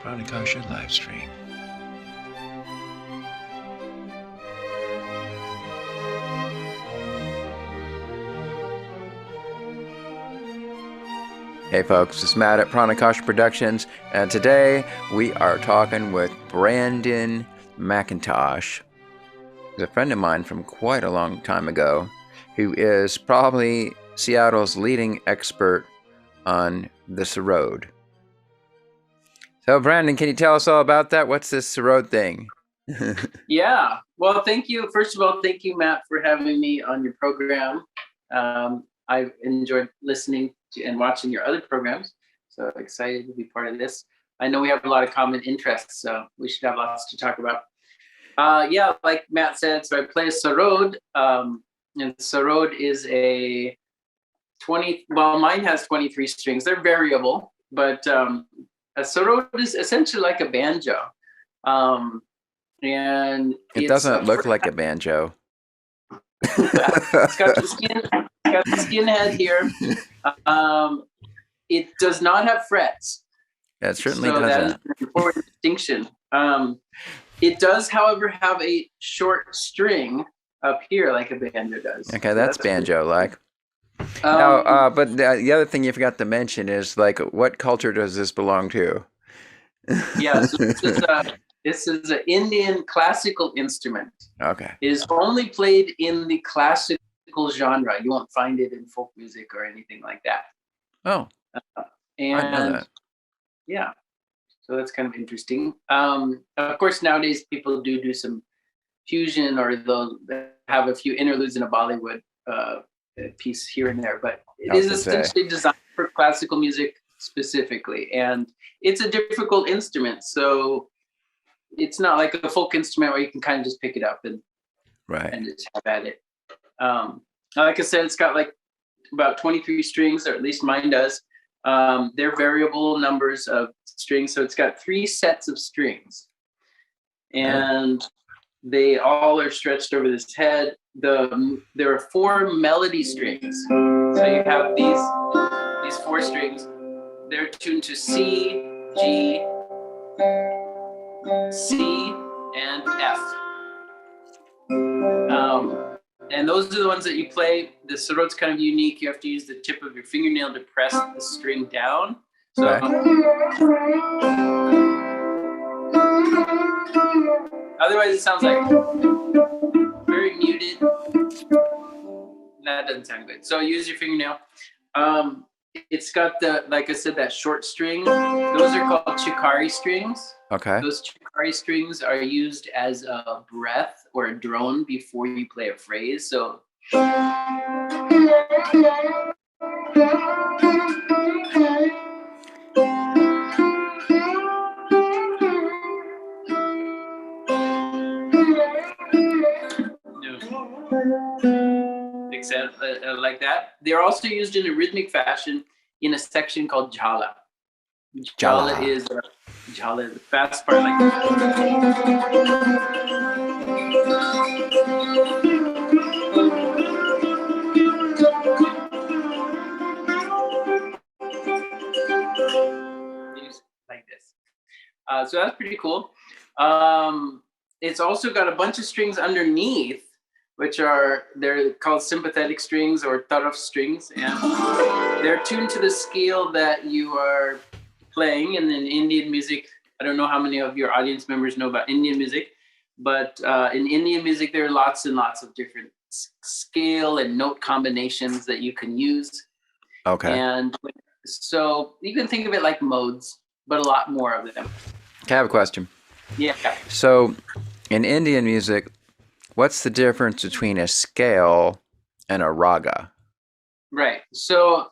Pranakasha live stream. Hey folks, it's Matt at Pranakasha Productions, and today we are talking with Brandon McIntosh. He's a friend of mine from quite a long time ago, who is probably Seattle's leading expert on the Sarod. So Brandon, can you tell us all about that? What's this Sarod thing? Yeah, well, thank you. First of all, thank you, Matt, for having me on your program. I've enjoyed listening to and watching your other programs, so excited to be part of this. I know we have a lot of common interests, so we should have lots to talk about. Yeah, like Matt said, so I play a Sarod, and Sarod is a 20, well, mine has 23 strings. They're variable, but a Sarod is essentially like a banjo. And it doesn't look like a banjo. It's got the skin head here. It does not have frets. It certainly so doesn't. That is an important distinction. It does, however, have a short string up here like a banjo does. Okay, that's banjo-like. But the other thing you forgot to mention is, like, what culture does this belong to? Yeah, so this is an Indian classical instrument. Okay. It is only played in the classical genre. You won't find it in folk music or anything like that. Oh, and I know that. Yeah, so that's kind of interesting. Of course, nowadays people do some fusion, or they'll have a few interludes in a Bollywood piece here and there, but it is essentially designed for classical music specifically, and it's a difficult instrument, so it's not like a folk instrument where you can kind of just pick it up and just have at it. Like I said, it's got like about 23 strings, or at least mine does. They're variable numbers of strings, so it's got 3 sets of strings, and they all are stretched over this head. There are 4 melody strings, so you have these 4 strings. They're tuned to C, G, C, and F. And those are the ones that you play. The Sarod's kind of unique. You have to use the tip of your fingernail to press the string down. So, otherwise it sounds like very muted. That doesn't sound good. So use your fingernail. It's got like I said, that short string. Those are called chikari strings. Okay. Those chikari strings are used as a breath or a drone before you play a phrase. So like that. They're also used in a rhythmic fashion in a section called jhala. Jhala is the fast part, like this. So that's pretty cool. It's also got a bunch of strings underneath, which they're called sympathetic strings or taraf strings, and they're tuned to the scale that you are playing. And in Indian music, I don't know how many of your audience members know about Indian music, but in Indian music, there are lots and lots of different scale and note combinations that you can use. Okay. And so you can think of it like modes, but a lot more of them. Okay, I have a question. Yeah. So in Indian music, what's the difference between a scale and a raga? Right. So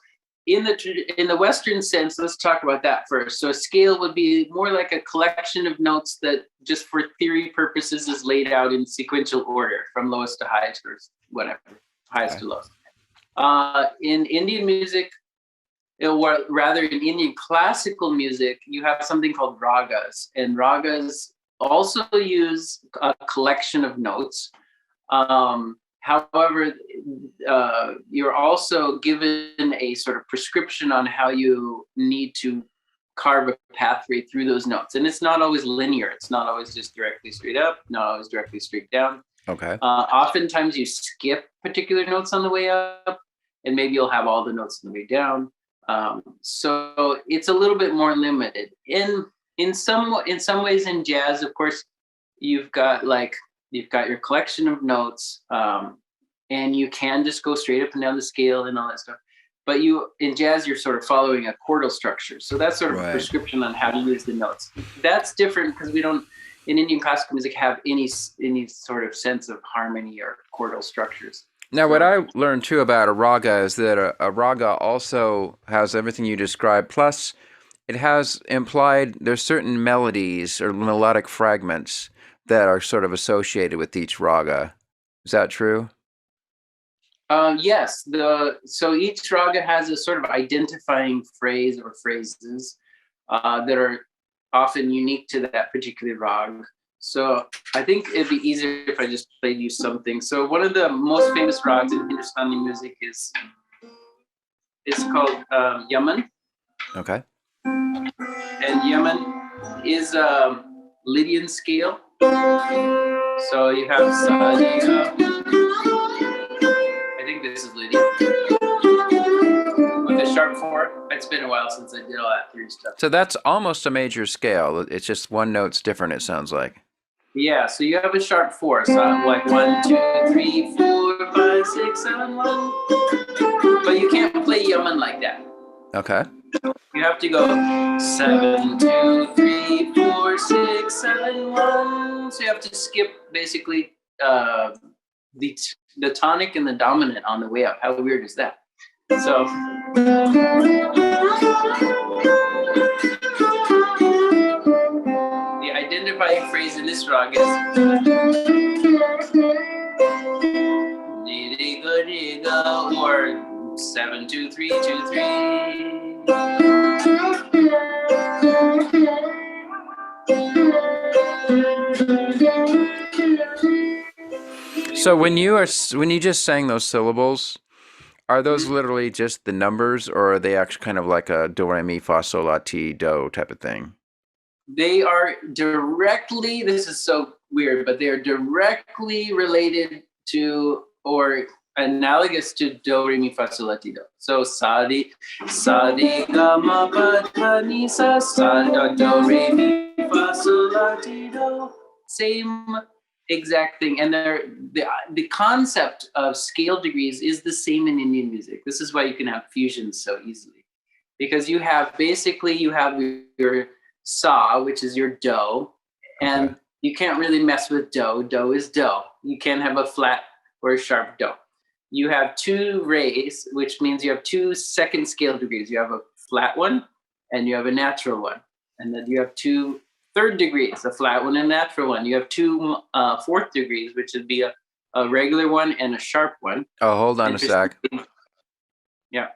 in the Western sense, let's talk about that first. So a scale would be more like a collection of notes that, just for theory purposes, is laid out in sequential order from lowest to highest, or whatever, highest to lowest. In Indian music, or rather in Indian classical music, you have something called ragas, and ragas also use a collection of notes. However, you're also given a sort of prescription on how you need to carve a pathway through those notes. And it's not always linear. It's not always just directly straight up, not always directly straight down. Okay. Oftentimes you skip particular notes on the way up, and maybe you'll have all the notes on the way down. So it's a little bit more limited. In some ways in jazz, of course, you've got your collection of notes, and you can just go straight up and down the scale and all that stuff. But in jazz, you're sort of following a chordal structure. So that's sort of a prescription on how to use the notes. That's different because we don't, in Indian classical music, have any sort of sense of harmony or chordal structures. Now, what I learned too about a raga is that a raga also has everything you described, plus it has implied there's certain melodies or melodic fragments that are sort of associated with each raga. Is that true? Yes. So each raga has a sort of identifying phrase or phrases that are often unique to that particular rag. So I think it'd be easier if I just played you something. So one of the most famous rags in Hindustani music is called Yaman. Okay. And Yaman is a Lydian scale. So you have Sadi. I think this is Lydian. With a sharp 4. It's been a while since I did all that 3 stuff. So that's almost a major scale. It's just one note's different, it sounds like. Yeah, so you have a sharp 4. So like 1, 2, 3, 4, 5, 6, 7, 1. But you can't play Yaman like that. Okay. You have to go 7, 2, 3, 4, 6, 7, 1. So you have to skip basically the tonic and the dominant on the way up. How weird is that? So the identifying phrase in this rag is or 7, 2, 3, 2, 3. So when you just sang those syllables, are those literally just the numbers, or are they actually kind of like a do, re, mi, fa, sol, la, ti, do type of thing? They are directly, this is so weird, but they are directly related to or analogous to do, re, mi, fa, sol, la, ti, do. So sadi, ga, ma, pa, tha, ni, sa, do, re, mi, fa, sol, la, ti, do. Same exact thing. And the concept of scale degrees is the same in Indian music. This is why you can have fusions so easily. Because you have your sa, which is your do, and you can't really mess with do. Do is do. You can't have a flat or a sharp do. You have 2 rays, which means you have 2 second scale degrees. You have a flat one and you have a natural one. And then you have 2 third degrees, a flat one and a natural one. You have 2 fourth degrees, which would be a regular one and a sharp one. Oh, hold on a sec. Yeah.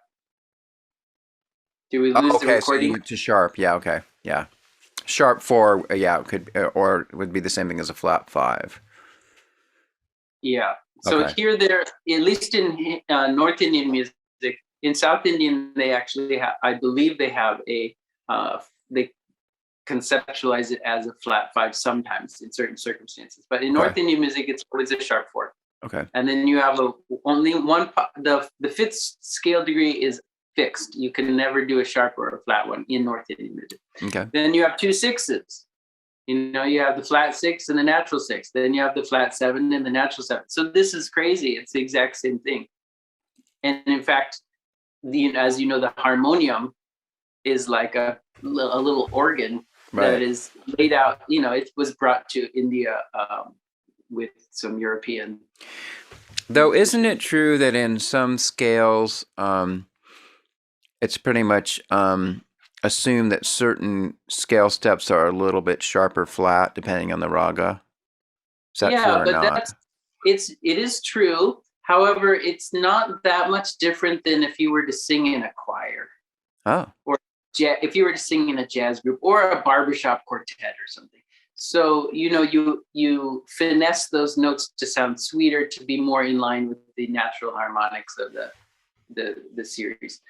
Do we lose the recording? So to sharp. Yeah, okay. Yeah. Sharp 4, yeah, it would be the same thing as a flat 5. Yeah. So here, at least in North Indian music, in South Indian, they actually have, I believe they have they conceptualize it as a flat 5 sometimes in certain circumstances. But in North Indian music, it's always a sharp 4. Okay. And then you have only one, the 5th scale degree is fixed. You can never do a sharp or a flat one in North Indian music. Okay. Then you have 2 6s. You have the flat 6 and the natural 6. Then you have the flat 7 and the natural 7. So this is crazy. It's the exact same thing. And in fact, as you know, the harmonium is like a little organ that is laid out. It was brought to India with some European. Though, isn't it true that in some scales, it's pretty much assumed that certain scale steps are a little bit sharper flat depending on the raga? Is that true or not? It is true. However, it's not that much different than if you were to sing in a choir. Oh. Or if you were to sing in a jazz group or a barbershop quartet or something. So, you finesse those notes to sound sweeter, to be more in line with the natural harmonics of the series.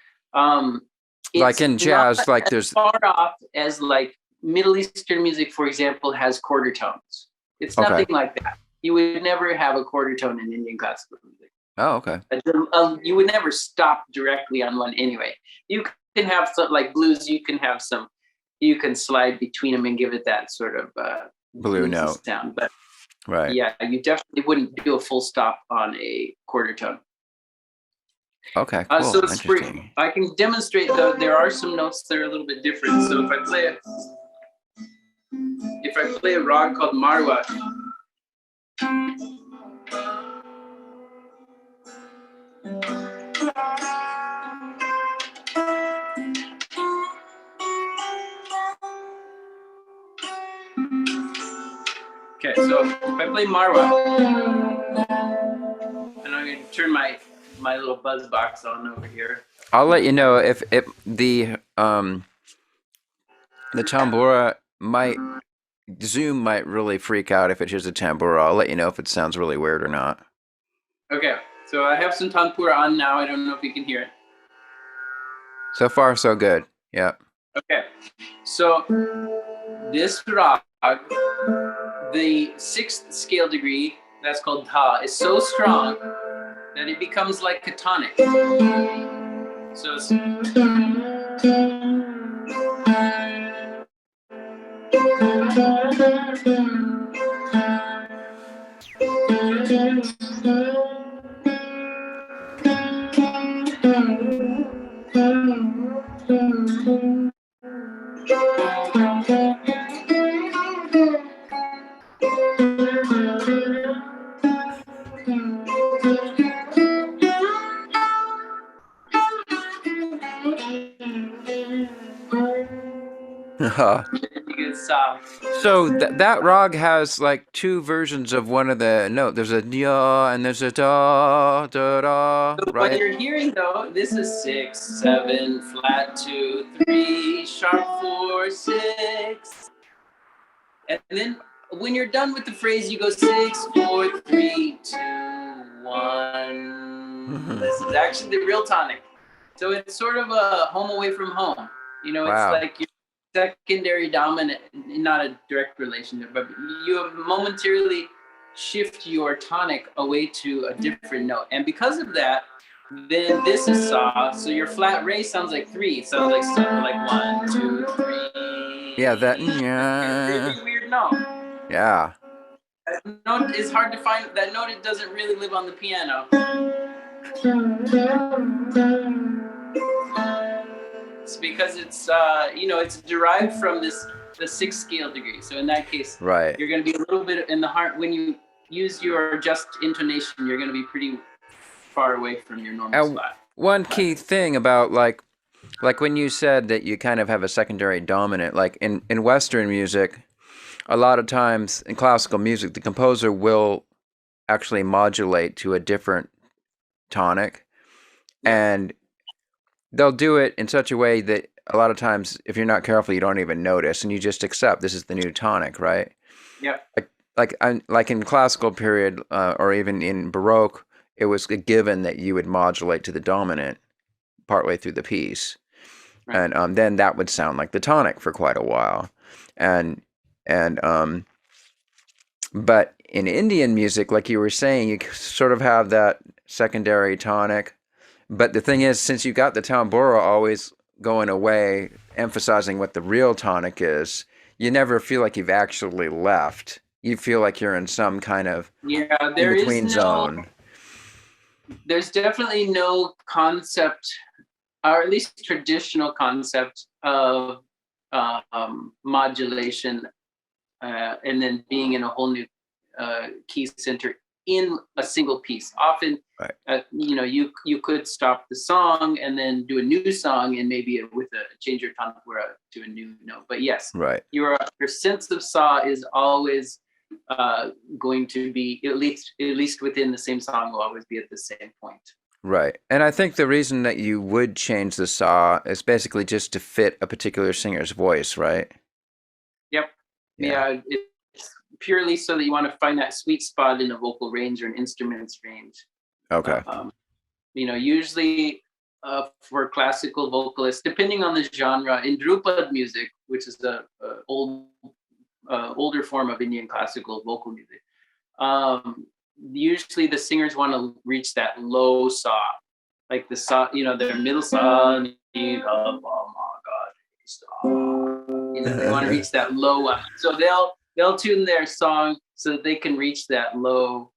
Like in jazz, not like as there's far off as like Middle Eastern music, for example, has quarter tones. It's okay. nothing like that. You would never have a quarter tone in Indian classical music. Oh, okay. You would never stop directly on one anyway. You can have some like blues. You can have some. You can slide between them and give it that sort of Blue note sound. But right. yeah, you definitely wouldn't do a full stop on a quarter tone. Okay, cool. So Interesting. I can demonstrate though. There are some notes that are a little bit different. So if I play a rag called Marwa. Okay, so if I play Marwa, and I'm going to turn my little buzz box on over here. I'll let you know if the tambura Zoom might really freak out if it's just a tambura. I'll let you know if it sounds really weird or not. Okay, so I have some tanpura on now. I don't know if you can hear it. So far, so good. Yeah. Okay, so this rag, the 6th scale degree, that's called dha, is so strong that it becomes like a tonic. So it's So that rag has like two versions of one of the note. There's a ya and there's a da da da. So right? What you're hearing though, this is 6, 7, flat 2, 3, sharp 4, 6, and then when you're done with the phrase, you go 6, 4, 3, 2, 1. This is actually the real tonic. So it's sort of a home away from home. You know, Wow. It's like your secondary dominant, not a direct relation there, but you momentarily shift your tonic away to a different note. And because of that, then this is sa. So your flat re sounds like 3. It sounds like something like 1, 2, 3. Yeah, that. Really weird note. Yeah. That note is hard to find. That note, it doesn't really live on the piano. It's because it's it's derived from the 6th scale degree. So in that case, right, you're going to be a little bit in the heart when you use your just intonation. You're going to be pretty far away from your normal spot. One key thing about like when you said that you kind of have a secondary dominant, like in Western music, a lot of times in classical music, the composer will actually modulate to a different tonic, and they'll do it in such a way that a lot of times, if you're not careful, you don't even notice, and you just accept this is the new tonic, right? Yeah. Like in classical period, or even in Baroque, it was a given that you would modulate to the dominant partway through the piece, right. And then that would sound like the tonic for quite a while, but in Indian music, like you were saying, you sort of have that secondary tonic. But the thing is, since you got the tambura always going away, emphasizing what the real tonic is, you never feel like you've actually left. You feel like you're in some kind of in-between zone. There's definitely no concept, or at least traditional concept of modulation and then being in a whole new key center in a single piece. Often, right. You could stop the song and then do a new song, and maybe with a change your tanpura to a new note. But yes, right. Your sense of sa is always going to be at least within the same song, will always be at the same point. Right. And I think the reason that you would change the sa is basically just to fit a particular singer's voice, right? Yep. Yeah, it's purely so that you want to find that sweet spot in a vocal range or an instrument's range. Okay. Usually for classical vocalists, depending on the genre. In Drupad music, which is the older form of Indian classical vocal music, usually the singers want to reach that low saw, like the saw, their middle saw, oh my God, they want to reach that low one. So they'll tune their song so that they can reach that low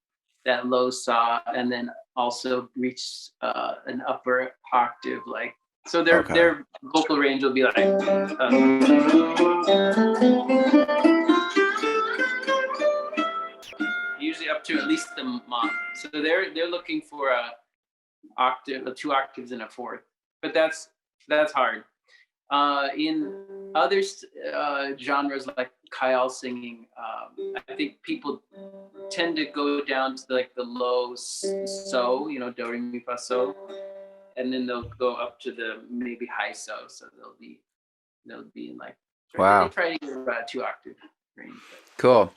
saw, and then also reach an upper octave, like, so their vocal range will be like usually up to at least the mon. So they're looking for a 2 octaves and a fourth, but that's hard. In other genres like Khyal singing, I think people tend to go down to like the low so, do re mi fa so, and then they'll go up to the maybe high so they'll be in like try to get 2 octave range. Cool.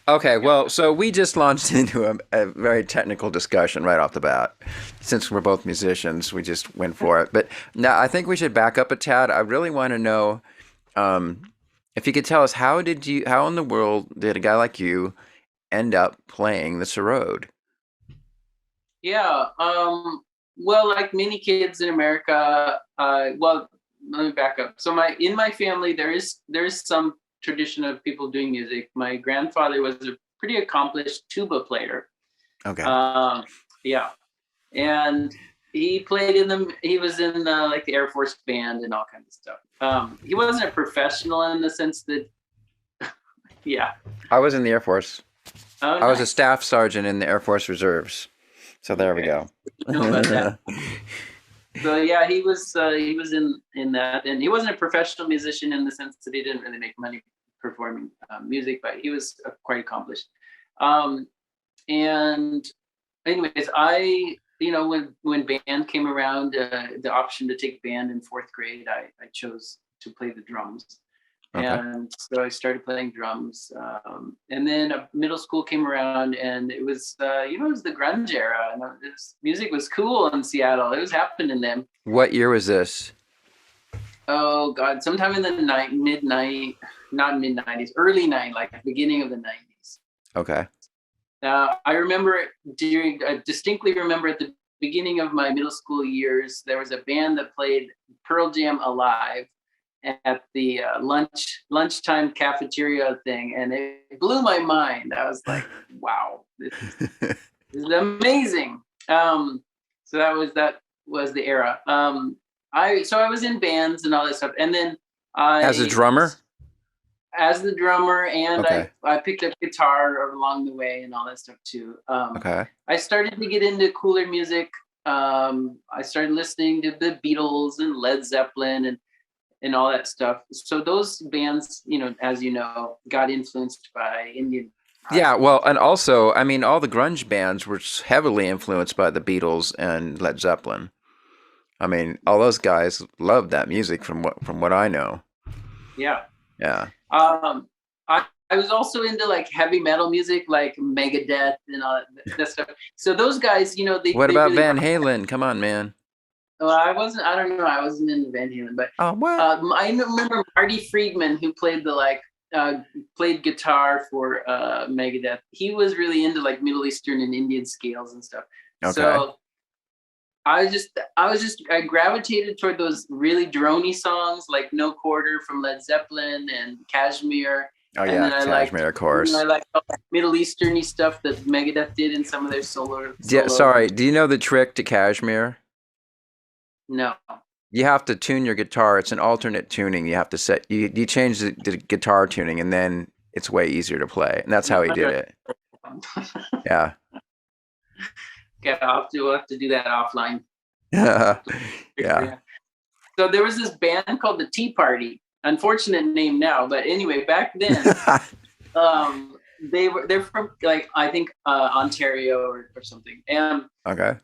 Okay, well, so we just launched into a very technical discussion right off the bat. Since we're both musicians, we just went for it. But now I think we should back up a tad. I really want to know if you could tell us how in the world did a guy like you end up playing the Sarod? Yeah, well, like many kids in America, well, let me back up. So in my family, there is some tradition of people doing music. My grandfather was a pretty accomplished tuba player. Okay. Yeah, and he played he was in like the Air Force band and all kinds of stuff. He wasn't a professional in the sense that, yeah. I was in the Air Force. Oh, I was a staff sergeant in the Air Force Reserves. So there we go. Know about that. So yeah, he was in that, and he wasn't a professional musician in the sense that he didn't really make money performing music, but he was quite accomplished. And anyways, when band came around, the option to take band in 4th grade, I chose to play the drums. Okay. And so I started playing drums, and then middle school came around, and it was it was the grunge era, and music was cool in Seattle. It was happening then. What year was this? Oh God, sometime in the not mid 90s, early 90s, like beginning of the 90s. Okay. I remember I distinctly remember at the beginning of my middle school years, there was a band that played Pearl Jam Alive at the lunchtime cafeteria thing, and it blew my mind. I was like, wow, this is amazing. So that was the era. I was in bands and all that stuff, and then as the drummer, and okay. I picked up guitar along the way and all that stuff too. Okay. I started to get into cooler music. I started listening to the Beatles and Led Zeppelin and all that stuff. So those bands, as you know, got influenced by Indian. Yeah, well, and also, I mean, all the grunge bands were heavily influenced by the Beatles and Led Zeppelin. I mean, all those guys loved that music from what I know. Yeah. Yeah. I was also into like heavy metal music, like Megadeth and all that stuff. So those guys, What about really Van Halen? Come on, man. Well, I wasn't into Van Halen, but I remember Marty Friedman, who played played guitar for Megadeth. He was really into like Middle Eastern and Indian scales and stuff. Okay. So I gravitated toward those really droney songs like No Quarter from Led Zeppelin and Kashmir. Oh yeah, Kashmir, of course. I like all that Middle Eastern-y stuff that Megadeth did in some of their solo. Yeah, sorry. Do you know the trick to Kashmir? No. You have to tune your guitar. It's an alternate tuning. You have to set. You change the guitar tuning, and then it's way easier to play. And that's how he did it. Yeah. Okay, we'll have to do that offline. Yeah. So there was this band called the Tea Party. Unfortunate name now, but anyway, back then, they're from like I think Ontario or something, and okay,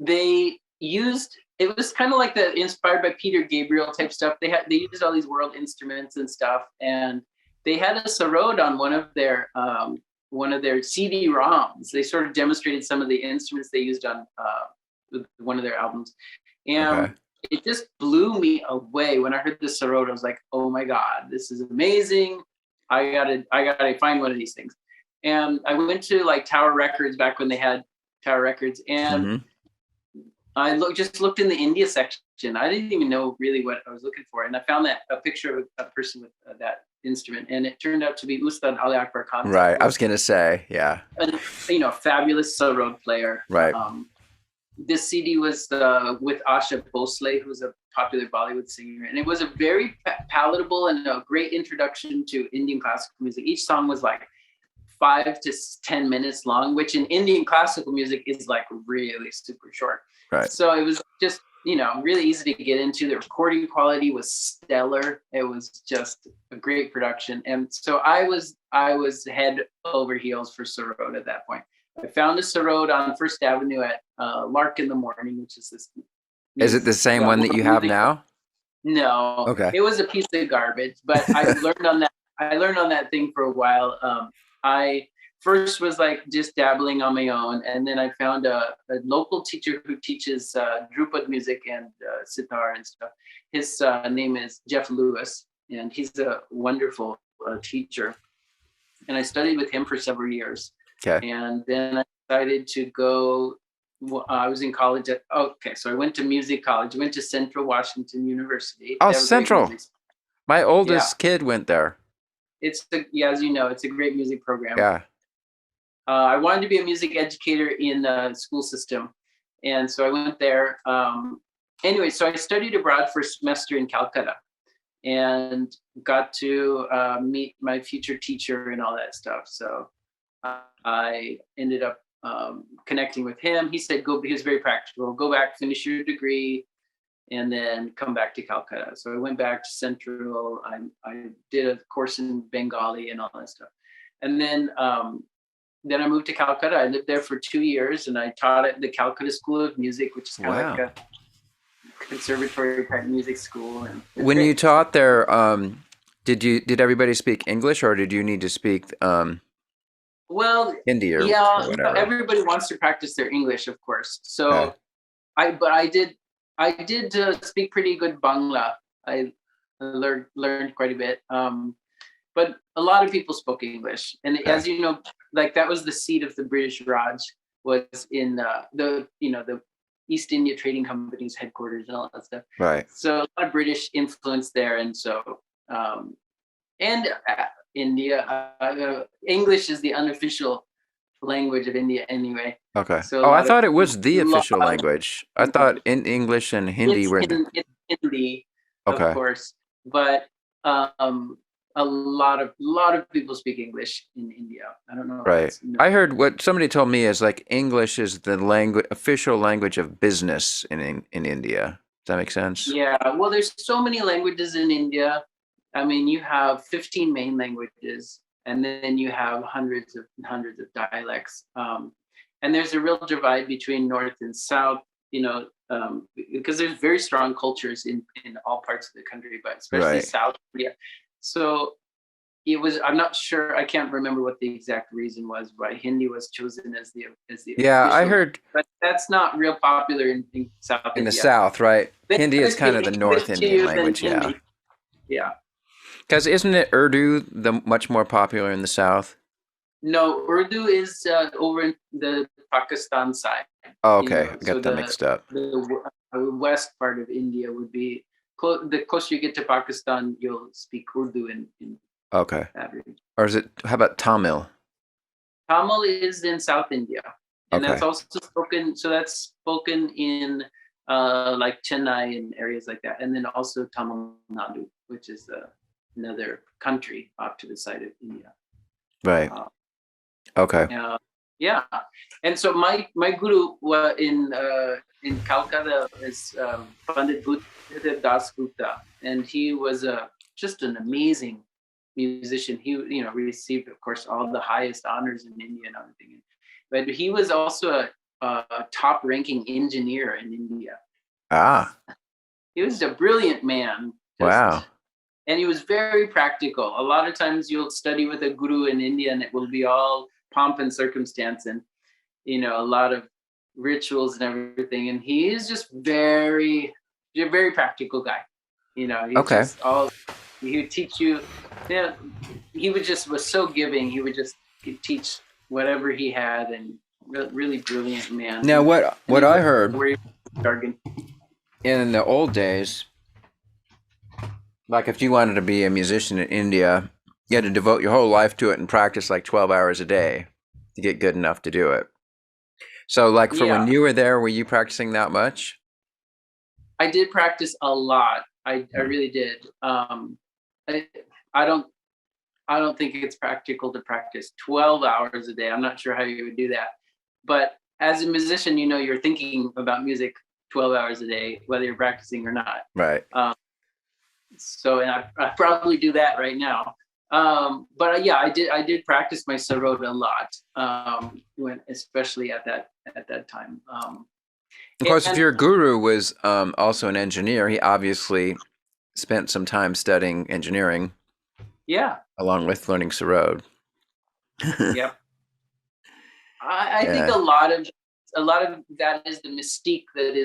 they used. It was kind of like inspired by Peter Gabriel type stuff. They used all these world instruments and stuff, and they had a Sarod on one of their CD-ROMs. They sort of demonstrated some of the instruments they used on one of their albums, And Okay. it just blew me away when I heard the Sarod. I was like, oh my God, this is amazing. I gotta find one of these things. And I went to like Tower Records back when they had Tower Records, and Mm-hmm. I just looked in the India section. I didn't even know really what I was looking for, and I found a picture of a person with that instrument, and it turned out to be Ustad Ali Akbar Khan Sahib, Right. I was gonna say, yeah. a fabulous sarod player. Right. This CD was with Asha Bhosle, who's a popular Bollywood singer, and it was a very palatable and a great introduction to Indian classical music. Each song was like 5 to 10 minutes long, which in Indian classical music is like really super short. Right. So it was just, really easy to get into. The recording quality was stellar. It was just a great production. And so I was head over heels for Sarod at that point. I found a Sarod on First Avenue at Lark in the Morning, which is this. Is it the same one that you have now? No. Okay. It was a piece of garbage, but I learned on that. I learned on that thing for a while. I first was like just dabbling on my own, and then I found a local teacher who teaches Drupad music and Sitar and stuff. His name is Jeff Lewis, and he's a wonderful teacher. And I studied with him for several years. Okay. And then I decided to go. I was in college so I went to music college. I went to Central Washington University. Oh, Central. My oldest kid went there. As you know, it's a great music program. Yeah. I wanted to be a music educator in the school system, and so I went there. Anyway, so I studied abroad for a semester in Calcutta, and got to meet my future teacher and all that stuff. So I ended up connecting with him. He said, he was very practical. Go back, finish your degree, and then come back to Calcutta. So I went back to Central. I did a course in Bengali and all that stuff. And then I moved to Calcutta. I lived there for 2 years, and I taught at the Calcutta School of Music, which is kind of like a conservatory type music school. And when you taught there, did everybody speak English, or did you need to speak Hindi or whatever? Everybody wants to practice their English, of course. So I did speak pretty good Bangla. I learned quite a bit. But a lot of people spoke English. And as you know, like that was the seat of the British Raj, was in the East India Trading Company's headquarters and all that stuff. Right. So a lot of British influence there. And so, India, English is the unofficicial language of India anyway. Okay. So I thought it was the official language. I thought English and Hindi were. It's Hindi, of course, but a lot of people speak English in India. I don't know. Right. I heard what somebody told me is like English is the official language of business in India. Does that make sense? Yeah. Well, there's so many languages in India. I mean, you have 15 main languages, and then you have hundreds of dialects. And there's a real divide between North and South, because there's very strong cultures in all parts of the country, but especially South India. So it was, I'm not sure, I can't remember what the exact reason was why Hindi was chosen as the yeah, I heard. But that's not real popular in South India. In the South, right? Hindi is kind of the North Indian language, yeah. Yeah. Because isn't it Urdu much more popular in the South? No, Urdu is over in the Pakistan side. Oh, okay. I got that mixed up. The west part of India would be, the closer you get to Pakistan, you'll speak Urdu in that region. Or is it, how about Tamil? Tamil is in South India. And that's also spoken in like Chennai and areas like that. And then also Tamil Nadu, which is another country off to the side of India. Right. Okay. Yeah. And so my guru in Calcutta is Pandit Buddhadev Dasgupta, and he was just an amazing musician. He received, of course, all the highest honors in India and everything. But he was also a top-ranking engineer in India. He was a brilliant man. Wow. And he was very practical. A lot of times you'll study with a guru in India and it will be all pomp and circumstance and, a lot of, rituals and everything. And he is just very practical guy. He's just he would teach you. Yeah, he was so giving. He would just teach whatever he had, and really brilliant man. Now, what I heard jargon in the old days, like if you wanted to be a musician in India, you had to devote your whole life to it and practice like 12 hours a day to get good enough to do it. So like when you were there, were you practicing that much? I did practice a lot. I really did. I don't think it's practical to practice 12 hours a day. I'm not sure how you would do that. But as a musician, you're thinking about music 12 hours a day, whether you're practicing or not. Right. So, and I probably do that right now. But yeah, I did practice my Sarod a lot, especially at that time. Of course, if your guru was also an engineer, he obviously spent some time studying engineering. Yeah. Along with learning Sarod. Yep. I think a lot of that is the mystique that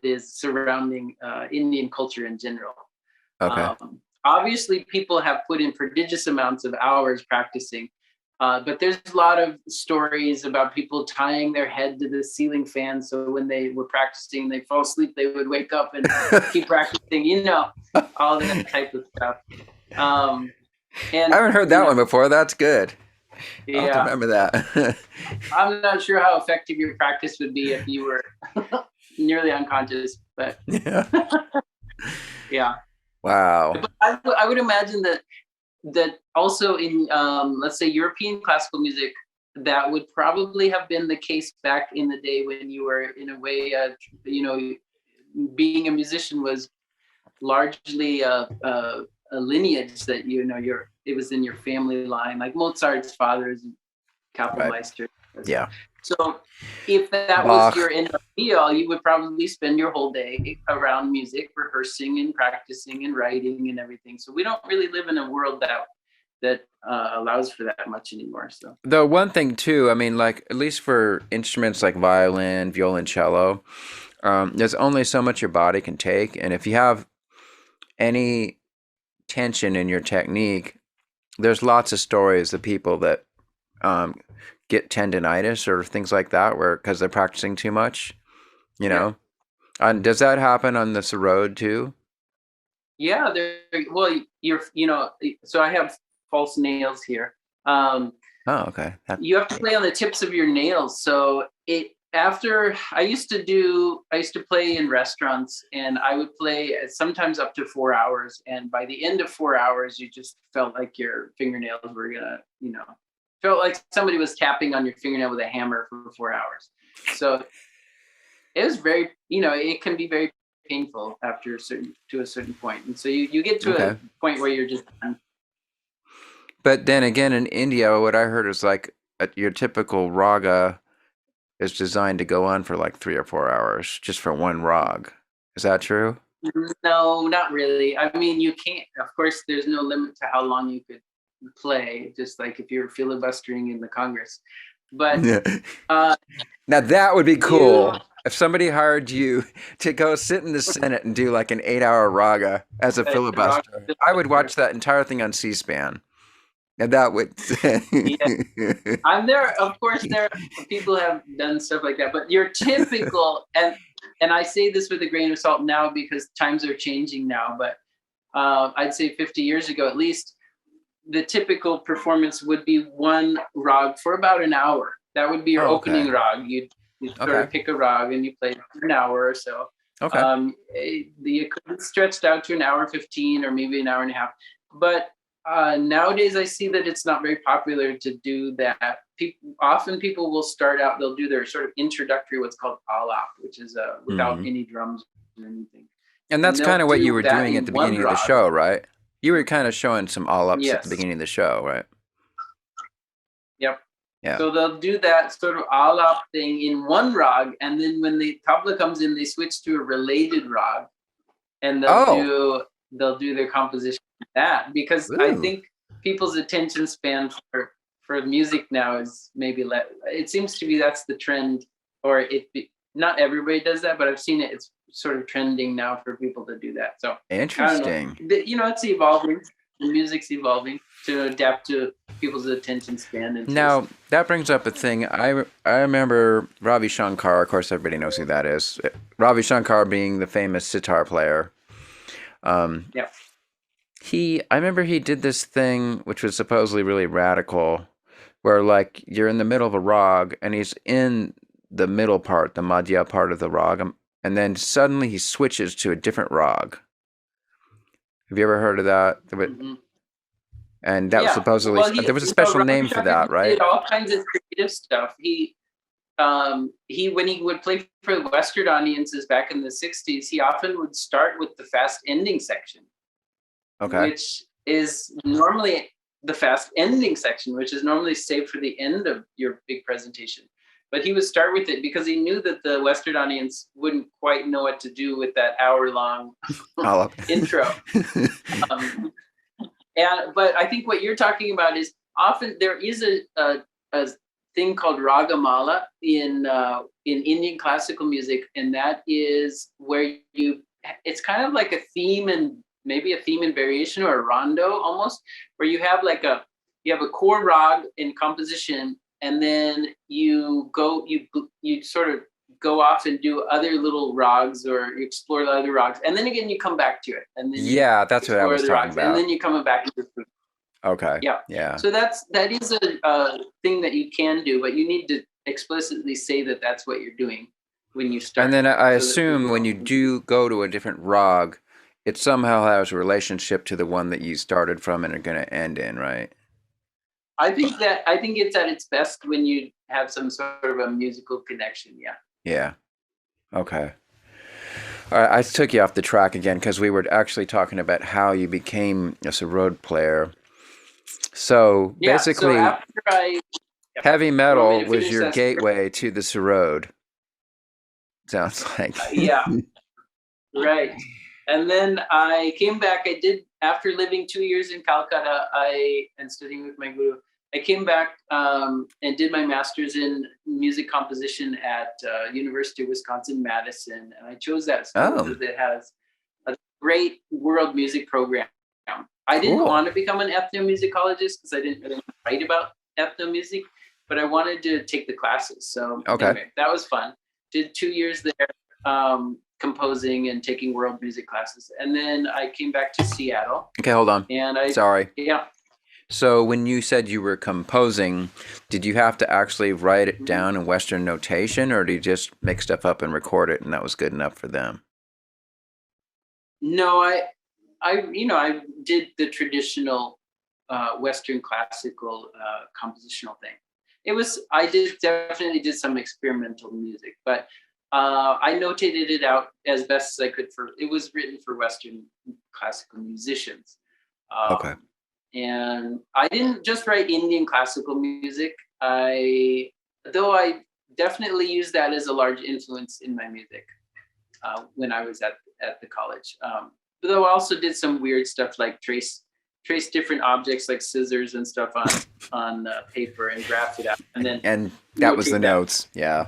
is surrounding Indian culture in general. Okay. Obviously, people have put in prodigious amounts of hours practicing, but there's a lot of stories about people tying their head to the ceiling fan, so when they were practicing, they fall asleep, they would wake up and keep practicing. All that type of stuff. And I haven't heard that one before. That's good. Yeah. I'll have to remember that. I'm not sure how effective your practice would be if you were nearly unconscious, but yeah. Wow. But I would imagine that also in let's say European classical music, that would probably have been the case back in the day when you were in a way, being a musician was largely a lineage that it was in your family line, like Mozart's father's Kapellmeister. Right. Yeah. So if that was your end all be all, you would probably spend your whole day around music, rehearsing and practicing and writing and everything. So we don't really live in a world that allows for that much anymore. So the one thing too, I mean, like at least for instruments like violin, violoncello, there's only so much your body can take, and if you have any tension in your technique, there's lots of stories of people that get tendinitis or things like that because they're practicing too much, And does that happen on the Sarod too? Yeah, so I have false nails here. Okay. You have to play on the tips of your nails. So I used to play in restaurants, and I would play sometimes up to 4 hours. And by the end of 4 hours, you just felt like your fingernails were gonna, felt like somebody was tapping on your fingernail with a hammer for 4 hours. So it was very, it can be very painful to a certain point. And so you get to a point where you're just done. But then again, in India, what I heard is like your typical raga is designed to go on for like 3 or 4 hours just for one rag. Is that true? No, not really. I mean, you can't, of course, there's no limit to how long you could play, just like if you're filibustering in the Congress. But now that would be cool. If somebody hired you to go sit in the Senate and do like an 8-hour raga as a filibuster, I would watch that entire thing on C-SPAN. And that would. I'm there. Of course, people have done stuff like that, but your typical, and I say this with a grain of salt now because times are changing now, but I'd say 50 years ago at least, the typical performance would be one rag for about an hour. That would be your opening rag. You'd sort of pick a rag and you play for an hour or so. Okay. It could be stretched out to an hour 15 or maybe an hour and a half, but nowadays, I see that it's not very popular to do that. Often people will start out, they'll do their sort of introductory, what's called alap, which is without any drums or anything. And that's kind of what you were doing at the beginning of the show, right? You were kind of showing some alaps at the beginning of the show, right? Yep. Yeah. So they'll do that sort of alap thing in one rag, and then when the tabla comes in, they switch to a related rag, and they'll do their composition with that, because I think people's attention span for music now is maybe it seems to be that's the trend or not everybody does that, but I've seen it. It's sort of trending now for people to do that. So interesting. I don't know. You know, it's evolving. The music's evolving to adapt to people's attention span. And now, that brings up a thing. I remember Ravi Shankar. Of course, everybody knows who that is. Ravi Shankar being the famous sitar player. Yeah. I remember he did this thing, which was supposedly really radical, where like you're in the middle of a rag and he's in the middle part, the madhya part of the rag, and then suddenly he switches to a different rag. Have you ever heard of that? Mm-hmm. And that was supposedly, there was a special name for that, right? He did all kinds of creative stuff. He when he would play for Western audiences back in the 60s, he often would start with the fast ending section. Okay. Which is normally the fast ending section, which is normally saved for the end of your big presentation. But he would start with it because he knew that the Western audience wouldn't quite know what to do with that hour-long intro. But I think what you're talking about is often there is a thing called Ragamala in Indian classical music, and that is where it's kind of like a theme and maybe a theme and variation or a rondo almost, where you have a core rag in composition, and then you sort of go off and do other little rags or explore the other rags, and then again you come back to it, and then that's what I was talking about. and then you come back to the Okay. Yeah. So that is a thing that you can do, but you need to explicitly say that that's what you're doing when you start. And then I assume when you do go to a different rag, it somehow has a relationship to the one that you started from and are going to end in, right? I think it's at its best when you have some sort of a musical connection. Yeah. Yeah. Okay. All right. I took you off the track again because we were actually talking about how you became a Sarod player. So basically, so after heavy metal was your gateway to the Sarod. Sounds like. Yeah. Right. And then I came back. After living 2 years in Calcutta, and studying with my guru, I came back and did my master's in music composition at University of Wisconsin-Madison. And I chose that school because it has a great world music program. I didn't want to become an ethnomusicologist because I didn't really write about ethnomusic, but I wanted to take the classes. So anyway, that was fun. Did 2 years there. Composing and taking world music classes, and then I came back to Seattle. Okay, hold on. Sorry. Yeah. So when you said you were composing, did you have to actually write it down in Western notation, or did you just make stuff up and record it, and that was good enough for them? No, I did the traditional Western classical compositional thing. I definitely did some experimental music, but I notated it out as best as I could it was written for Western classical musicians. Okay. And I didn't just write Indian classical music. Though I definitely used that as a large influence in my music when I was at the college. Though I also did some weird stuff like trace different objects like scissors and stuff on paper and graph it out. And that was the notes. Yeah.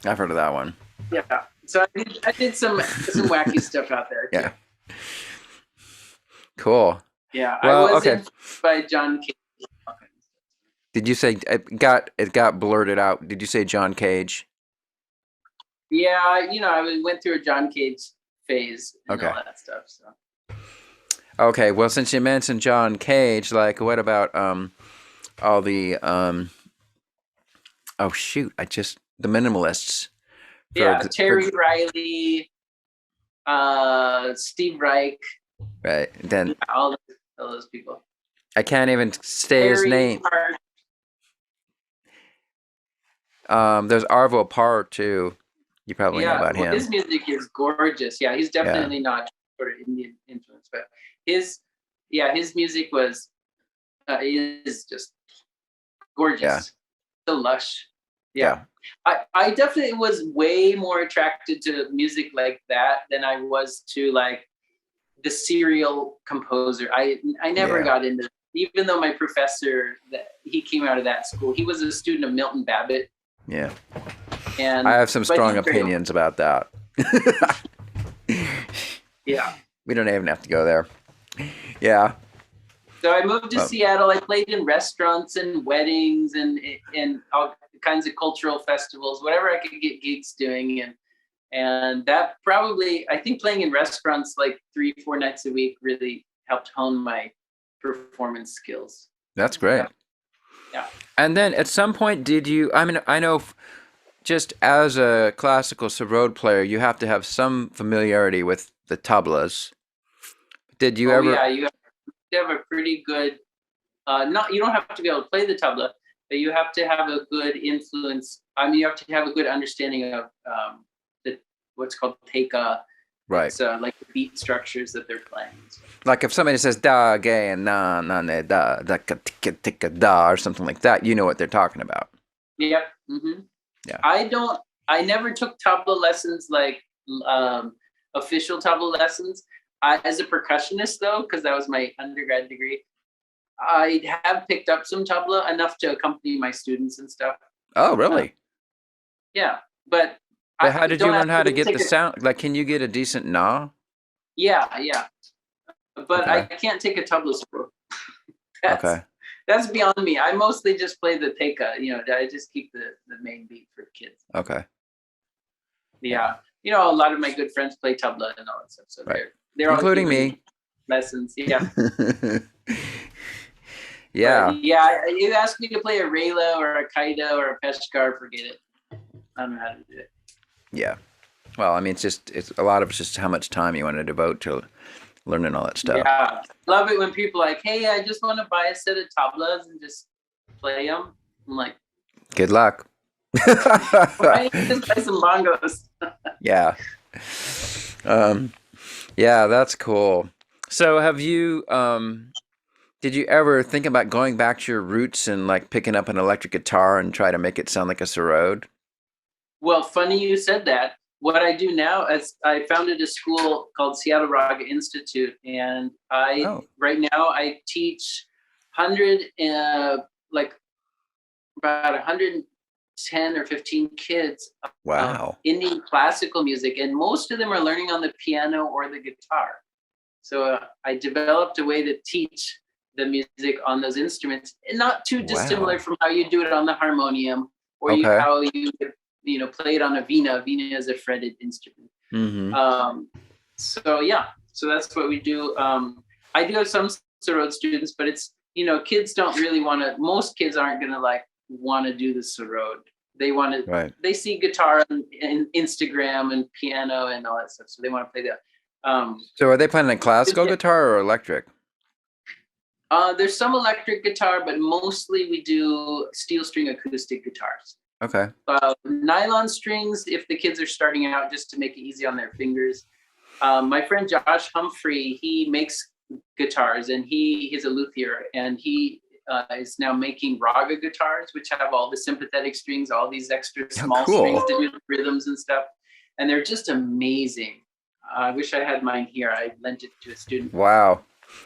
I've heard of that one. Yeah, so I did some wacky stuff out there too. Yeah, cool. Yeah, well, I was influenced by John Cage. Did you say it got blurted out? Did you say John Cage? Yeah, I went through a John Cage phase and all that stuff. So. Okay, well, since you mentioned John Cage, like, what about all the the minimalists? Terry Riley, Steve Reich. Right. Then all those people. I can't even say his name. There's Arvo Parr too. You probably know about him. His music is gorgeous. Yeah, he's definitely not sort of Indian influence, but his music is just gorgeous. Yeah. So lush. Yeah. I definitely was way more attracted to music like that than I was to like the serial composer. I never got into it, even though my professor, he came out of that school. He was a student of Milton Babbitt. Yeah. I have some but strong he's great. opinions about that. Yeah. We don't even have to go there. Yeah. So I moved to Seattle. I played in restaurants and weddings and all kinds of cultural festivals, whatever I could get gigs doing. And that probably, I think playing in restaurants like 3-4 nights a week really helped hone my performance skills. That's great. Yeah. And then at some point, did you, I mean, I know just as a classical sarod player, you have to have some familiarity with the tablas. Did you ever? Yeah, you have a pretty good, you don't have to be able to play the tabla, but you have to have a good influence. I mean, you have to have a good understanding of what's called teka. Right. It's like the beat structures that they're playing. Like if somebody says da, ge, and na, na, ne, da, da, ka, tika, tika, da, or something like that, you know what they're talking about. Yep. Mm-hmm. Yeah. I never took tabla lessons like official tabla lessons. As a percussionist, though, because that was my undergrad degree, I have picked up some tabla, enough to accompany my students and stuff. Oh, really? Yeah, but how did you learn how to get the sound? Like, can you get a decent na? Yeah. But Okay. I can't take a tabla solo. Okay. That's beyond me. I mostly just play the teka. I just keep the main beat for kids. Okay. Yeah. A lot of my good friends play tabla and all that stuff. So right. they're including me. Lessons. Yeah. Yeah. But yeah. You ask me to play a rela or a kaida or a peshkar, forget it. I don't know how to do it. Yeah. Well, I mean, it's a lot of it's just how much time you want to devote to learning all that stuff. Yeah. Love it when people are like, hey, I just want to buy a set of tablas and just play them. I'm like, good luck. Why don't you just play some bongos? Yeah. Yeah, that's cool. So have you, did you ever think about going back to your roots and like picking up an electric guitar and try to make it sound like a sarod? Well, funny you said that. What I do now is I founded a school called Seattle Raga Institute, and right now I teach about 110 or 15 kids. Wow. Indian classical music, and most of them are learning on the piano or the guitar. So I developed a way to teach the music on those instruments, and not too dissimilar from how you do it on the harmonium, or how you play it on a vina. Vina is a fretted instrument. Mm-hmm. So that's what we do. I do have some sarod students, but it's kids don't really want to. Most kids aren't gonna want to do the sarod. They want to. Right. They see guitar and Instagram and piano and all that stuff, so they want to play that. So are they playing a classical guitar or electric? There's some electric guitar, but mostly we do steel string acoustic guitars. Okay. Nylon strings if the kids are starting out, just to make it easy on their fingers. My friend Josh Humphrey, he makes guitars, and he's a luthier, and he is now making raga guitars, which have all the sympathetic strings, all these extra small strings to do the rhythms and stuff. And they're just amazing. I wish I had mine here. I lent it to a student. Wow.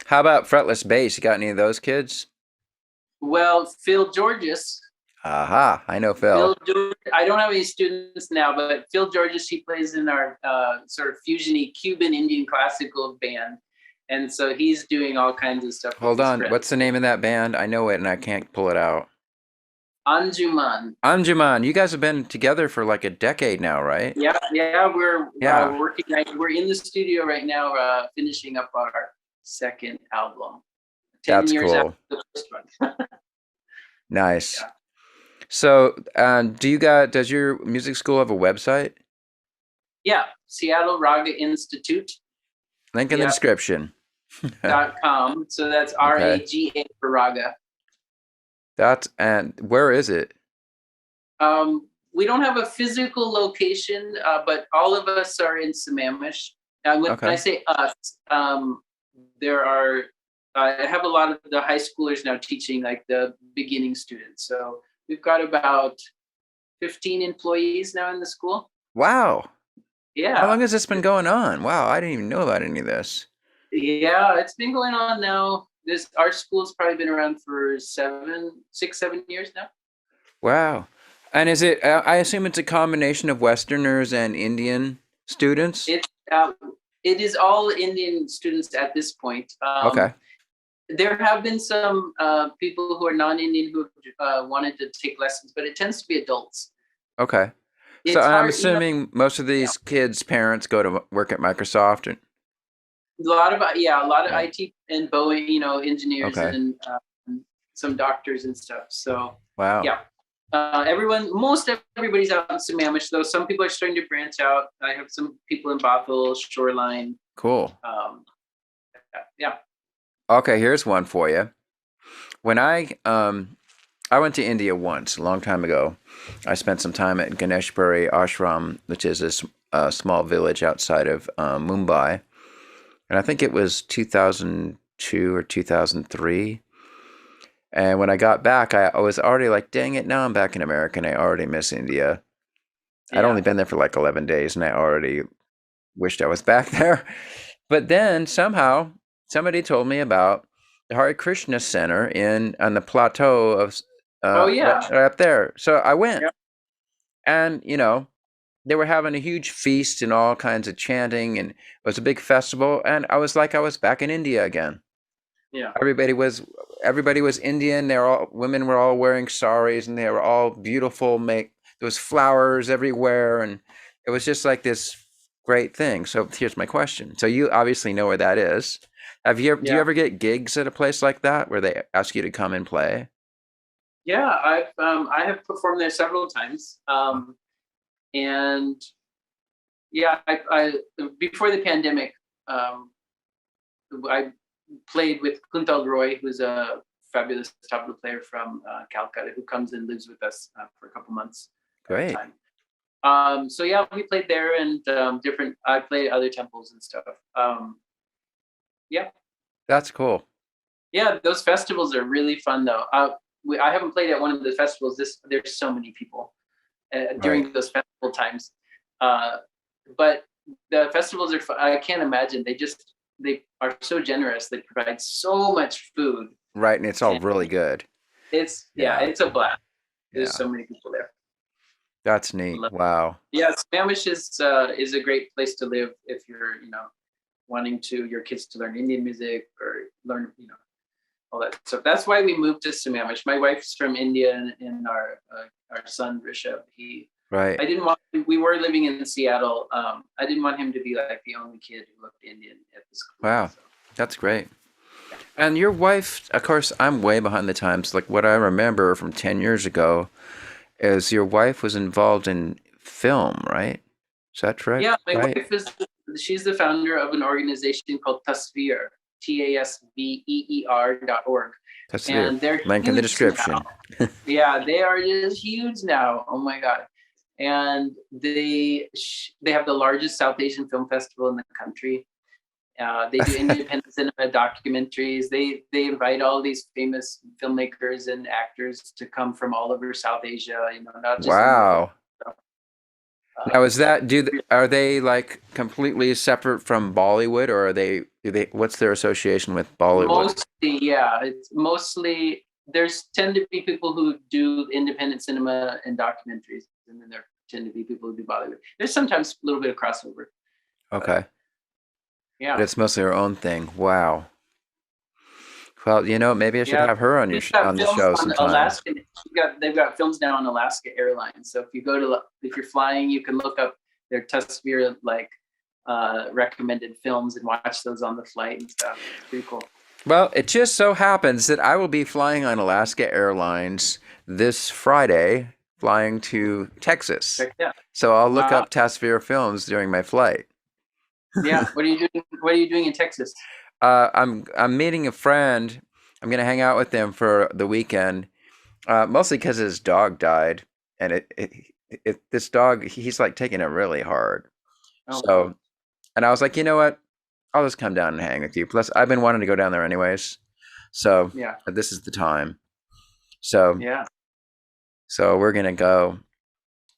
How about fretless bass? You got any of those kids? Well, Phil Georges. Aha, I know Phil. I don't have any students now, but Phil Georges, he plays in our sort of fusiony Cuban Indian classical band. And so he's doing all kinds of stuff. Hold on. What's the name of that band? I know it and I can't pull it out. Anjuman. Anjuman. You guys have been together for like a decade now, right? Yeah. We're working. We're in the studio right now, finishing up our second album. 10 years cool. after the first one. Nice. Yeah. So, does your music school have a website? Yeah, Seattle Raga Institute. Link in the description. .com. So that's RAGA for Raga. And where is it? We don't have a physical location, but all of us are in Sammamish. When I say us, I have a lot of the high schoolers now teaching like the beginning students. So we've got about 15 employees now in the school. Wow. Yeah. How long has this been going on? Wow, I didn't even know about any of this. Yeah, it's been going on now. Our school's probably been around for 6-7 years now. Wow. And is it? I assume it's a combination of Westerners and Indian students. It is all Indian students at this point. Okay. There have been some people who are non-Indian who wanted to take lessons, but it tends to be adults. Okay. So It's I'm hard, assuming most of these kids' parents go to work at Microsoft. And a lot of IT and Boeing, engineers okay. and some doctors and stuff. So Wow. yeah, most everybody's out in Sammamish, though. Some people are starting to branch out. I have some people in Bothell, Shoreline. Cool. Yeah. Okay, here's one for you. When I went to India once, a long time ago. I spent some time at Ganeshpuri Ashram, which is a small village outside of Mumbai. And I think it was 2002 or 2003. And when I got back, I was already like, dang it, now I'm back in America and I already miss India. Yeah. I'd only been there for like 11 days and I already wished I was back there. But then somehow somebody told me about the Hare Krishna Center on the plateau of right up there. So I went, and they were having a huge feast and all kinds of chanting, and it was a big festival. And I was like, I was back in India again. Yeah, everybody was Indian. Women were all wearing saris, and they were all beautiful. There was flowers everywhere, and it was just like this great thing. So here's my question. So you obviously know where that is. Do you ever get gigs at a place like that where they ask you to come and play? Yeah, I have performed there several times, and yeah, I before the pandemic, I played with Kuntal Roy, who's a fabulous tabla player from Calcutta, who comes and lives with us for a couple months. Great. So yeah, we played there, and I played other temples and stuff. Yeah. That's cool. Yeah, those festivals are really fun, though. I haven't played at one of the festivals. There's so many people during those festival times, but the festivals are fun. I can't imagine. They are so generous. They provide so much food. Right, and it's all really good. It's a blast. There's so many people there. That's neat. Wow. Yeah, Sammamish is a great place to live if you're wanting your kids to learn Indian music or learn all that stuff. That's why we moved to Sammamish. My wife's from India, and our son Rishabh. We were living in Seattle. I didn't want him to be like the only kid who looked Indian at the school. Wow, that's great. And your wife, of course, I'm way behind the times. Like what I remember from 10 years ago is your wife was involved in film, right? Is that right? Yeah, my wife she's the founder of an organization called Tasveer, TASVEER.org. And they're link in the description. Yeah, they are just huge now. Oh my God. And they have the largest South Asian film festival in the country. They do independent cinema documentaries. They invite all these famous filmmakers and actors to come from all over South Asia. Not just wow. Now, are they like completely separate from Bollywood, or what's their association with Bollywood? Mostly, yeah. It's mostly, tend to be people who do independent cinema and documentaries, and then there tend to be people who do Bollywood. There's sometimes a little bit of crossover. Okay. Yeah. But it's mostly her own thing. Wow. Well, maybe I should have her on the show sometime. They've got films now on Alaska Airlines. So if you're flying, you can look up their Tasveer recommended films and watch those on the flight and stuff. It's pretty cool. Well, it just so happens that I will be flying on Alaska Airlines this Friday, flying to Texas. Yeah. So I'll look up Tasveer films during my flight. Yeah. What are you doing? What are you doing in Texas? I'm meeting a friend. I'm going to hang out with him for the weekend, mostly because his dog died, and this dog, he's like taking it really hard. And I was like, you know what? I'll just come down and hang with you. Plus, I've been wanting to go down there anyways, so this is the time. So we're gonna go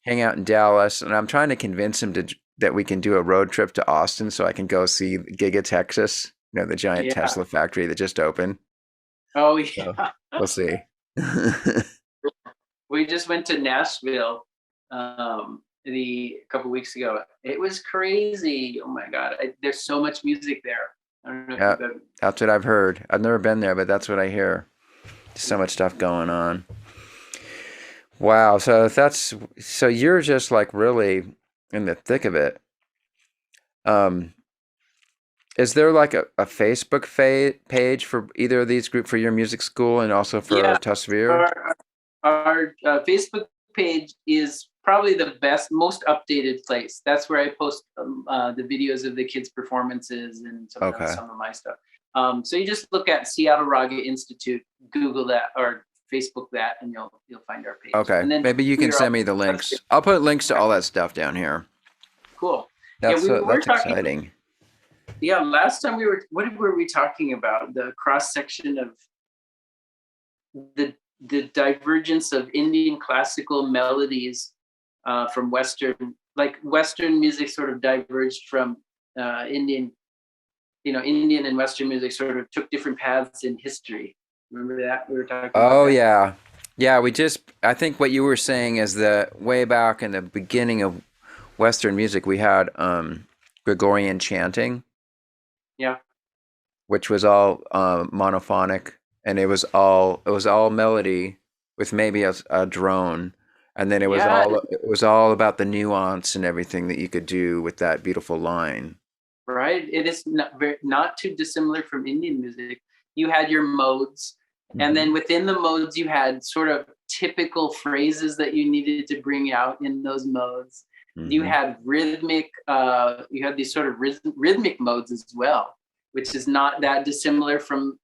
hang out in Dallas, and I'm trying to convince him that we can do a road trip to Austin so I can go see Giga Texas. The giant Tesla factory that just opened. Oh, yeah. So we'll see. We just went to Nashville a couple weeks ago. It was crazy. Oh my God. There's so much music there. I don't know if Yeah, you've been. that's what I've heard. I've never been there, but that's what I hear. So much stuff going on. Wow. So you're just like really in the thick of it. Um, is there like a Facebook page for either of these groups for your music school and also for Yeah, Tasvir? our Facebook page is probably the best, most updated place. That's where I post the videos of the kids' performances and some of my stuff. So you just look at Seattle Raga Institute, Google that or Facebook that, and you'll find our page. Okay. And then maybe you can send me the links. I'll put links to all that stuff down here. Cool. That's we were talking, exciting. Yeah, last time what were we talking about? The cross section of the divergence of Indian classical melodies from Western music sort of diverged from Indian. Indian and Western music sort of took different paths in history. Remember that? We were talking about Oh, that. yeah. Yeah, I think what you were saying is that way back in the beginning of Western music, we had Gregorian chanting. Yeah. Which was all monophonic, and it was all melody with maybe a drone, and then it was all about the nuance and everything that you could do with that beautiful line. Right. It is not too dissimilar from Indian music. You had your modes, and then within the modes, you had sort of typical phrases that you needed to bring out in those modes. You had rhythmic, you had these sort of rhythmic modes as well, which is not that dissimilar from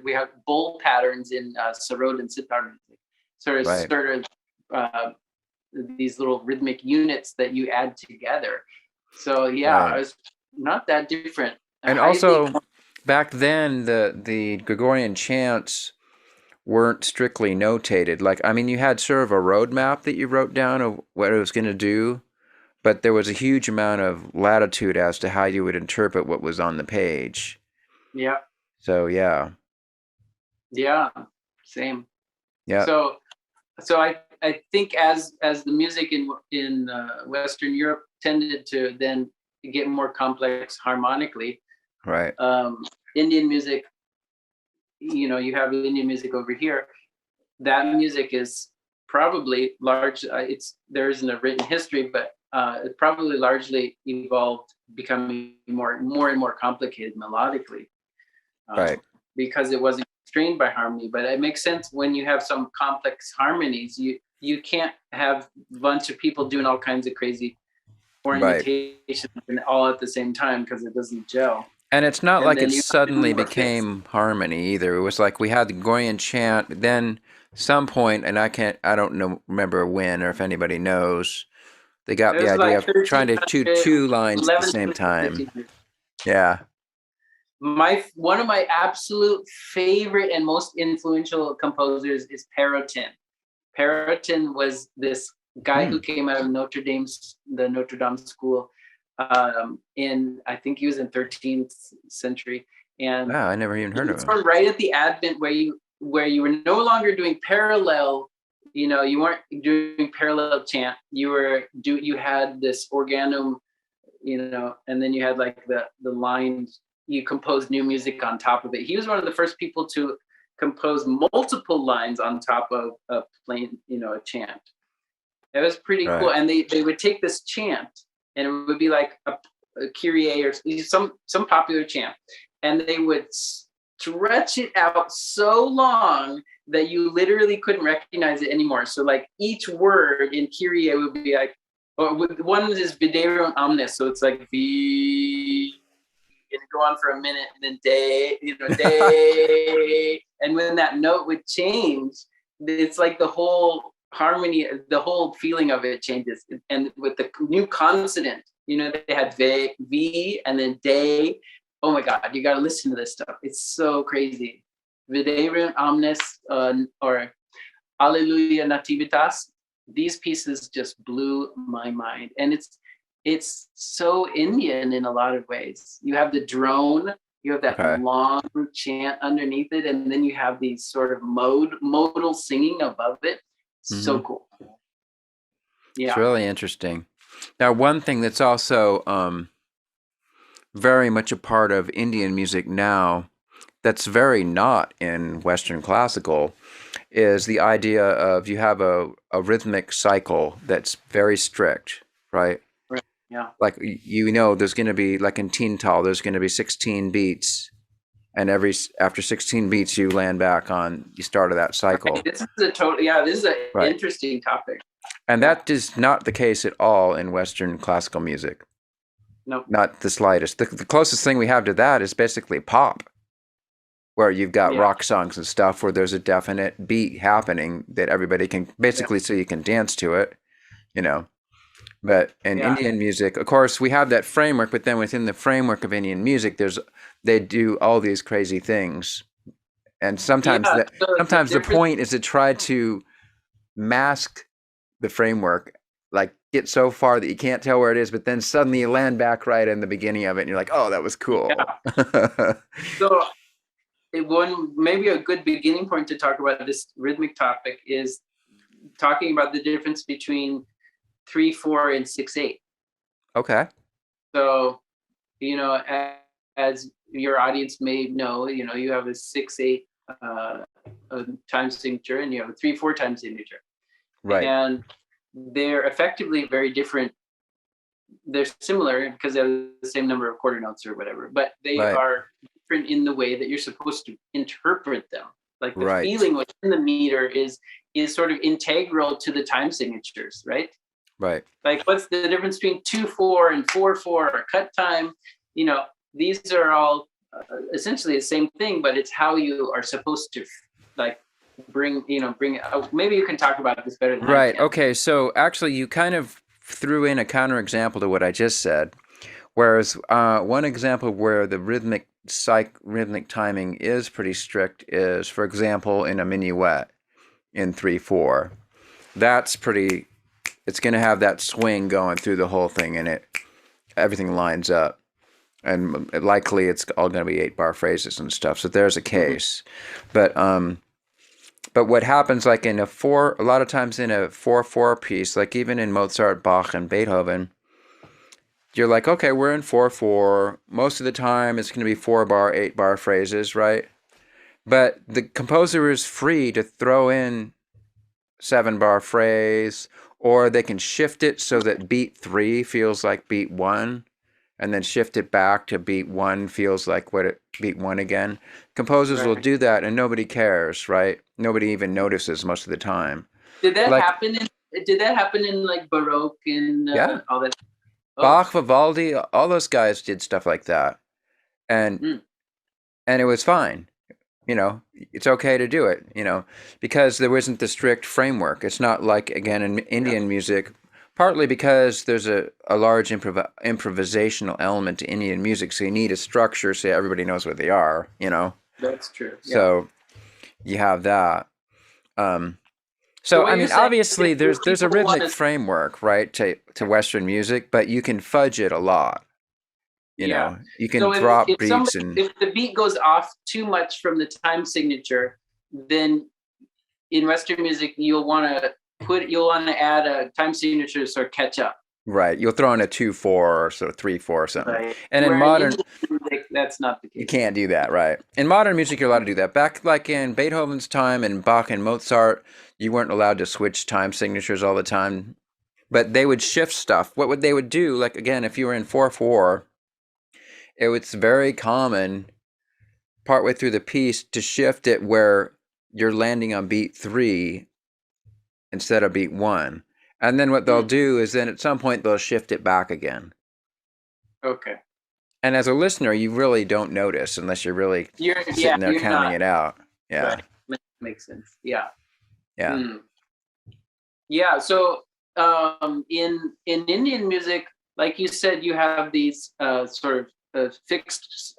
we have bowl patterns in Sarod and Sitar music. Sort of these little rhythmic units that you add together. So yeah, it's not that different. And also, back then the Gregorian chants weren't strictly notated. Like, I mean, you had sort of a roadmap that you wrote down of what it was going to do, but there was a huge amount of latitude as to how you would interpret what was on the page. Yeah. So yeah. Yeah. Same. Yeah. So I think as the music in Western Europe tended to then get more complex harmonically. Right. Indian music, you have Indian music over here. That music is probably large. There isn't a written history, but it probably largely evolved, becoming more and more complicated melodically, right? Because it wasn't constrained by harmony. But it makes sense when you have some complex harmonies. You can't have a bunch of people doing all kinds of crazy orientations and all at the same time because it doesn't gel. And it's not like it suddenly became harmony either. It was like we had the Gregorian chant, but then some point, and I don't remember when or if anybody knows, they got the idea of trying to do two lines at the same time. Yeah. One of my absolute favorite and most influential composers is Perrotin. Perrotin was this guy who came out of the Notre Dame school. I think he was in 13th century. And wow, I never even heard of him. Right at the Advent where you were no longer doing parallel, you weren't doing parallel chant. You had this organum, and then you had like the lines. You composed new music on top of it. He was one of the first people to compose multiple lines on top of a plain, a chant. It was pretty cool. And they would take this chant, and it would be like a Kyrie or some popular chant, and they would stretch it out so long that you literally couldn't recognize it anymore. So like each word in Kyrie would be like, one is viderum omnes, so it's like V, and go on for a minute, and then day, day, and when that note would change, it's like the whole harmony, the whole feeling of it changes. And with the new consonant, they had V and then day. Oh my God, you got to listen to this stuff. It's so crazy. Viderum omnes or Alleluia Nativitas. These pieces just blew my mind. And it's so Indian in a lot of ways. You have the drone, you have that long chant underneath it, and then you have these sort of modal singing above it. So cool. Yeah. It's really interesting. Now, one thing that's also very much a part of Indian music now that's very not in Western classical is the idea of you have a rhythmic cycle that's very strict, right? Right. Yeah. Like, there's going to be, like in Tintal, there's going to be 16 beats, and after 16 beats, you land back on the start of that cycle. Right. This is an interesting topic. And that is not the case at all in Western classical music. Nope. Not the slightest. The closest thing we have to that is basically pop, where you've got rock songs and stuff where there's a definite beat happening that everybody can basically, so you can dance to it, But in Indian music, of course, we have that framework, but then within the framework of Indian music, they do all these crazy things. And sometimes the point is to try to mask the framework, like get so far that you can't tell where it is, but then suddenly you land back right in the beginning of it and you're like, oh, that was cool. Yeah. So maybe a good beginning point to talk about this rhythmic topic is talking about the difference between 3/4 and 6/8. Okay. So, as your audience may know, you have a 6/8 time signature and you have a 3/4 time signature. Right. And they're effectively very different. They're similar because they have the same number of quarter notes or whatever, but they are different in the way that you're supposed to interpret them. Like the feeling within the meter is sort of integral to the time signatures, right? Right. Like what's the difference between 2/4 and 4/4 or cut time? These are all essentially the same thing, but it's how you are supposed to bring it out. Maybe you can talk about this better than I can. Okay. So actually you kind of threw in a counterexample to what I just said. Whereas one example where the rhythmic timing is pretty strict is, for example, in a minuet in 3/4. That's pretty. It's going to have that swing going through the whole thing, and everything lines up, and likely it's all going to be 8-bar phrases and stuff. So there's a case, but what happens, like a lot of times in a 4/4 piece, like even in Mozart, Bach, and Beethoven, you're like, okay, we're in 4/4. Most of the time, it's going to be 4-bar, 8-bar phrases, right? But the composer is free to throw in 7-bar phrase, or they can shift it so that beat 3 feels like beat 1, and then shift it back to beat 1 feels like beat 1 again. Composers will do that, and nobody cares, right? Nobody even notices most of the time. Did that happen in like Baroque and all that? Oh. Bach, Vivaldi, all those guys did stuff like that, and it was fine. It's okay to do it, because there wasn't the strict framework. It's not like, again, in Indian music, partly because there's a large improvisational element to Indian music, so you need a structure so everybody knows what they are, That's true. Yeah. So you have that. So I mean, obviously, there's a rhythmic framework, right, to Western music, but you can fudge it a lot. You can drop beats if the beat goes off too much from the time signature, then in Western music you'll want to add a time signature to sort of catch up. Right, you'll throw in a 2/4 or sort of 3/4 or something. Right. And in modern music, that's not the case. You can't do that, right? In modern music, you're allowed to do that. Back like in Beethoven's time and Bach and Mozart, you weren't allowed to switch time signatures all the time, but they would shift stuff. What they would do, like again, if you were in 4/4. It's very common partway through the piece to shift it where you're landing on beat 3 instead of beat 1. And then what they'll do is then at some point they'll shift it back again. Okay. And as a listener, you really don't notice unless you're really sitting there counting it out. Yeah. Right. Makes sense. Yeah. Yeah. Yeah. So in Indian music, like you said, you have these sort of fixed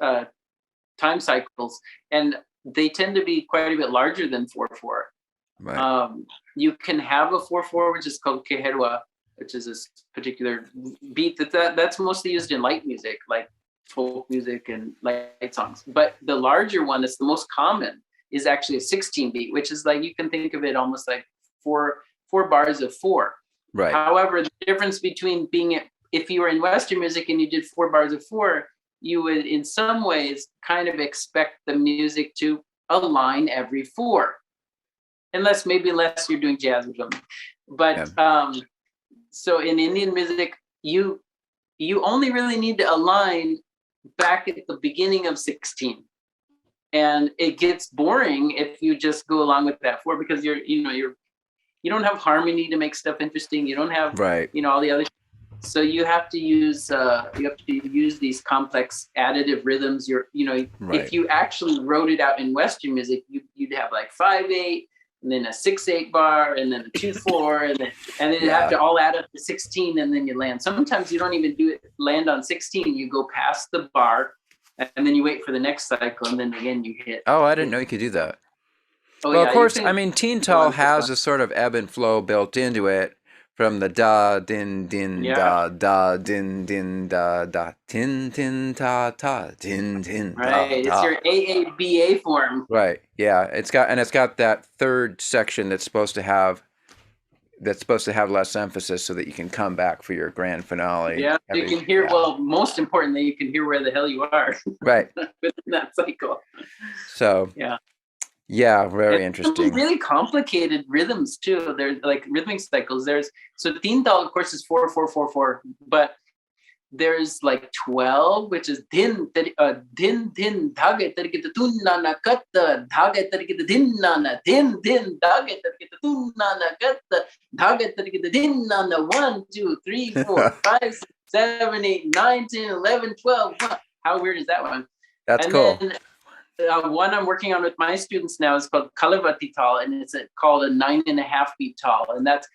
time cycles, and they tend to be quite a bit larger than 4/4. Right. You can have a 4/4, which is called keherwa, which is this particular beat that's mostly used in light music, like folk music and light songs. But the larger one that's the most common is actually a 16 beat, which is like, you can think of it almost like 4 four bars of four. Right. However, the difference between if you were in Western music and you did four bars of four, you would in some ways kind of expect the music to align every four. Unless you're doing jazz or something. But so in Indian music, you only really need to align back at the beginning of 16. And it gets boring if you just go along with that four, because you don't have harmony to make stuff interesting. You don't have all the other. So you have to use these complex additive rhythms. If you actually wrote it out in Western music, you'd have like 5/8, and then a 6/8 bar, and then a 2/4, and then you have to all add up to 16, and then you land. Sometimes you don't even land on 16. You go past the bar, and then you wait for the next cycle, and then again you hit. Oh, I didn't know you could do that. Oh, well, of course, I mean, teen tal has a sort of ebb and flow built into it, from the da din din da da din din da da tin tin ta ta tin tin ta. Right, it's your AABA form. Right, yeah, it's got that third section that's supposed to have less emphasis, so that you can come back for your grand finale. Yeah, you can hear. Well, most importantly, you can hear where the hell you are. Right. Within that cycle. So. Yeah, very interesting. Really complicated rhythms too. They're like rhythmic cycles. So teen tal, of course, is 4/4/4/4, but there's like 12, which is din din dhage tarikita tunna katta dhage tarikita dinna din din dhage tarikita tunna katta dhage tarikita dinna 1 2 3 4 5 6 7 8 9 10 11 12. How weird is that one? That's cool. One I'm working on with my students now is called Kalavati tal, and it's called a 9.5 beat tal, and that's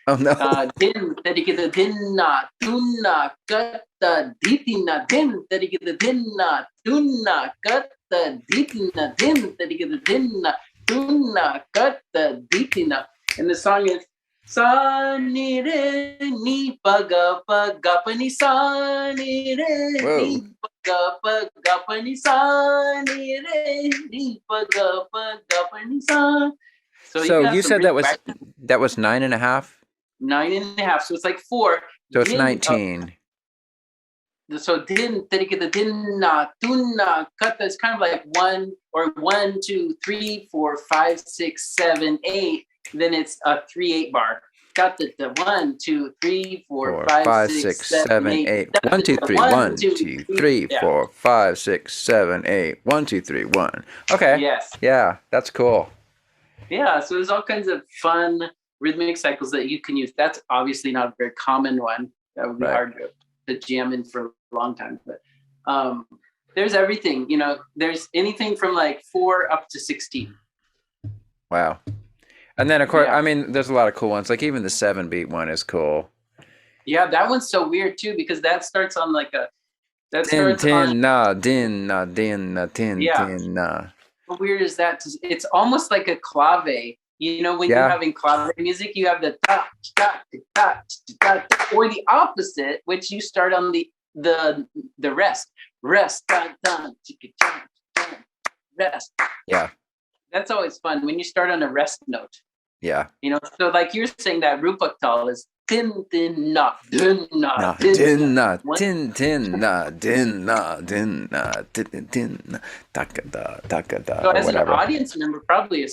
din tarikita dinna tunna katta ditina din tarikita dinna tunna katta ditina din tarikita dinna tunna katta ditina, and the song is sa ni re ni pa ga pa ni sa ni re ni pa ga pa ni sa ni re ni pa ga pa ni sa. So you said that was 9.5? 9.5. So it's like 4. So it's 19. So din tarikita dinna tunna katta is kind of like 1 2 3 4 5 6 7 8. Then it's a 3/8 bar. Got the 1 2 3 4 5 6 7 8. 1 2 3 1 2 3 4 5 6 7 8. 1 2 3 1. Okay. Yes. Yeah, that's cool. Yeah, so there's all kinds of fun rhythmic cycles that you can use. That's obviously not a very common one. That would be hard to jam in for a long time. But there's everything. There's anything from like 4 up to 16. Wow. And then, of course, I mean, there's a lot of cool ones. Like even the 7-beat one is cool. Yeah, that one's so weird too, because that starts on like a tin na din na din na tin tin na. How weird is that? It's almost like a clave. When you're having clave music, you have the ta ta ta ta, or the opposite, which you start on the rest ta ta rest. Yeah. That's always fun when you start on a rest note. Yeah. So like you're saying that Rupak tal is tin tin na din na din na tin tin na din na din na tin tin na taka da taka da. So as an audience member, probably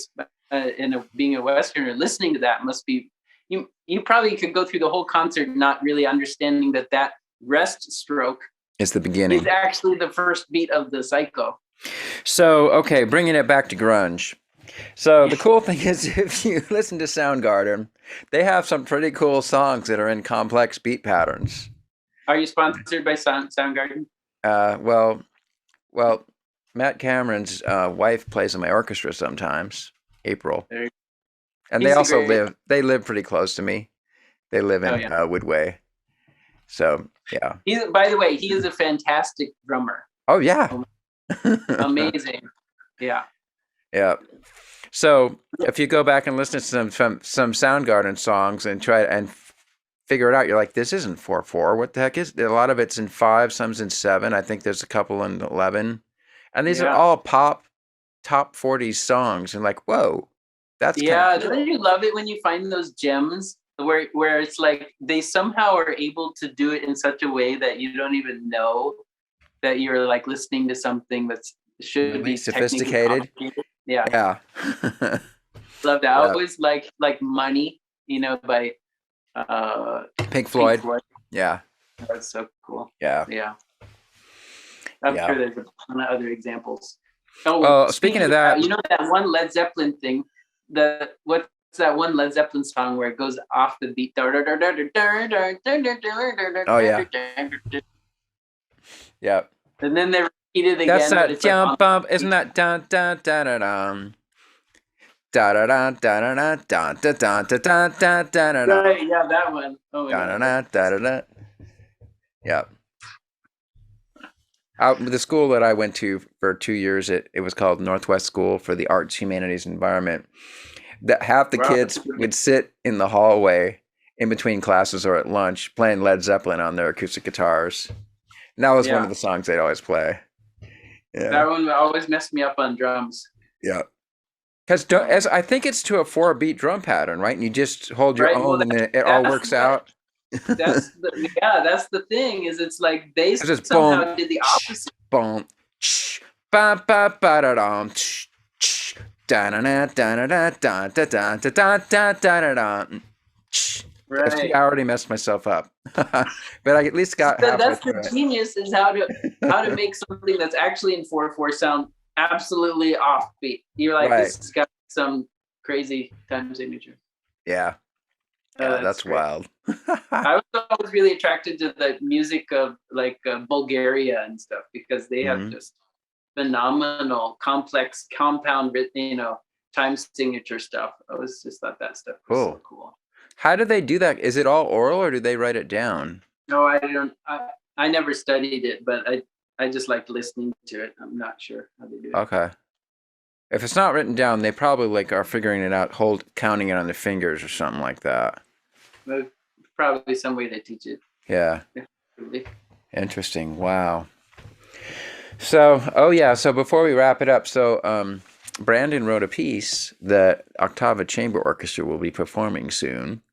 being a Westerner, listening to that must be you probably could go through the whole concert not really understanding that rest stroke is the beginning. Is actually the first beat of the cycle. So, okay, bringing it back to grunge. So the cool thing is, if you listen to Soundgarden, they have some pretty cool songs that are in complex beat patterns. Are you sponsored by Soundgarden? Well, Matt Cameron's wife plays in my orchestra sometimes, April. And they also live pretty close to me. They live in Woodway. So, yeah. By the way, he is a fantastic drummer. Oh, yeah. Amazing. Yeah. So if you go back and listen to some Soundgarden songs and try and figure it out, you're like, this isn't 4/4. What the heck is it? A lot of it's in 5, some's in 7. I think there's a couple in 11. And these are all pop top 40 songs. And like, whoa, that's don't you love it when you find those gems where it's like they somehow are able to do it in such a way that you don't even know that you're like listening to something that's should Really be sophisticated. Yeah. Yeah. Love that. I Yeah. always like Money, by Pink Floyd. Yeah. That's so cool. Yeah. Yeah. I'm Yeah. sure there's a ton of other examples. Speaking of that, that one Led Zeppelin thing, what's that one Led Zeppelin song where it goes off the beat? Oh yeah. Yeah. And then they repeat it again. That's that jump bump, isn't that dun dun dun dun dun? Da da da da da da da da da da da da da. Right, yeah, that one. Oh my god. Da da da. Yeah. The school that I went to for 2 years, it was called Northwest School for the Arts, Humanities, and Environment. That half the kids would sit in the hallway in between classes or at lunch playing Led Zeppelin on their acoustic guitars. And that was one of the songs they'd always play. Yeah. That one always messed me up on drums. Yeah. Because I think it's to a 4-beat drum pattern, right? And you just hold your own and it all works out. That's the thing is it's like they somehow did the opposite. Boom, ba ba ba da dum, da da da da da da da da da da da da da. Right. I already messed myself up, but I at least got. That's the genius is how to make something that's actually in 4/4 sound absolutely offbeat. You're like, this has got some crazy time signature. Yeah. Yeah, that's wild. I was always really attracted to the music of like Bulgaria and stuff because they have just phenomenal, complex, compound, time signature stuff. I always just thought that stuff was so cool. How do they do that? Is it all oral or do they write it down? No, I don't. I never studied it, but I just liked listening to it. I'm not sure how they do it. Okay. If it's not written down, they probably are figuring it out, counting it on their fingers or something like that. Probably some way they teach it. Yeah. Interesting. Wow. So, so before we wrap it up, Brandon wrote a piece that Octava Chamber Orchestra will be performing soon.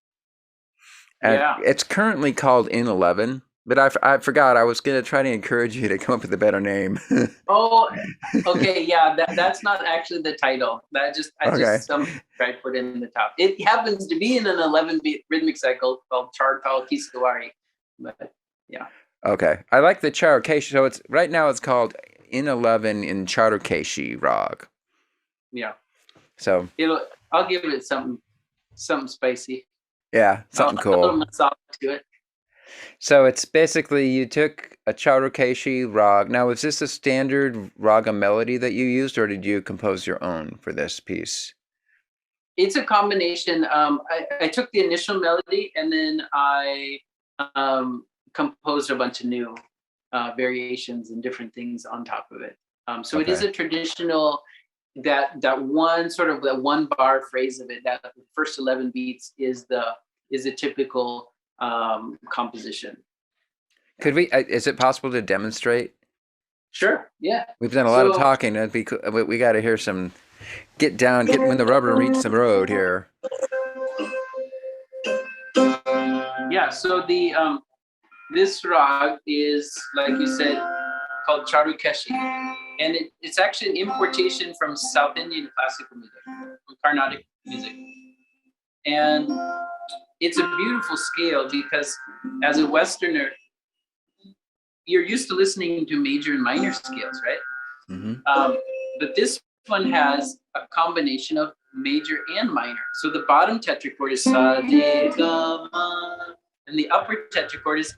And it's currently called In 11, but I forgot. I was going to try to encourage you to come up with a better name. Oh, okay. Yeah, that's not actually the title. I just tried to put it in the top. It happens to be in an 11-beat rhythmic cycle called Charukashi. But yeah. Okay. I like the Charukashi. So right now it's called In 11 in Charukashi Rag. Yeah. So I'll give it something spicy. Yeah, something cool. A little masala to it. So it's basically you took a Charukashi rag. Now, is this a standard raga melody that you used, or did you compose your own for this piece? It's a combination. I took the initial melody and then I composed a bunch of new variations and different things on top of it. So it is a traditional. That one bar phrase of it, that the first 11 beats is a typical composition. Could we? Is it possible to demonstrate? Sure. Yeah. We've done a lot of talking. We got to hear some. Get when the rubber meets the road here. Yeah. So this rag is, like you said, called Charukashi, and it's actually an importation from South Indian classical music, from Carnatic music, and it's a beautiful scale because as a Westerner, you're used to listening to major and minor scales, right? Mm-hmm. But this one has a combination of major and minor. So the bottom tetrachord is sa, de, ga, ma, and the upper tetrachord is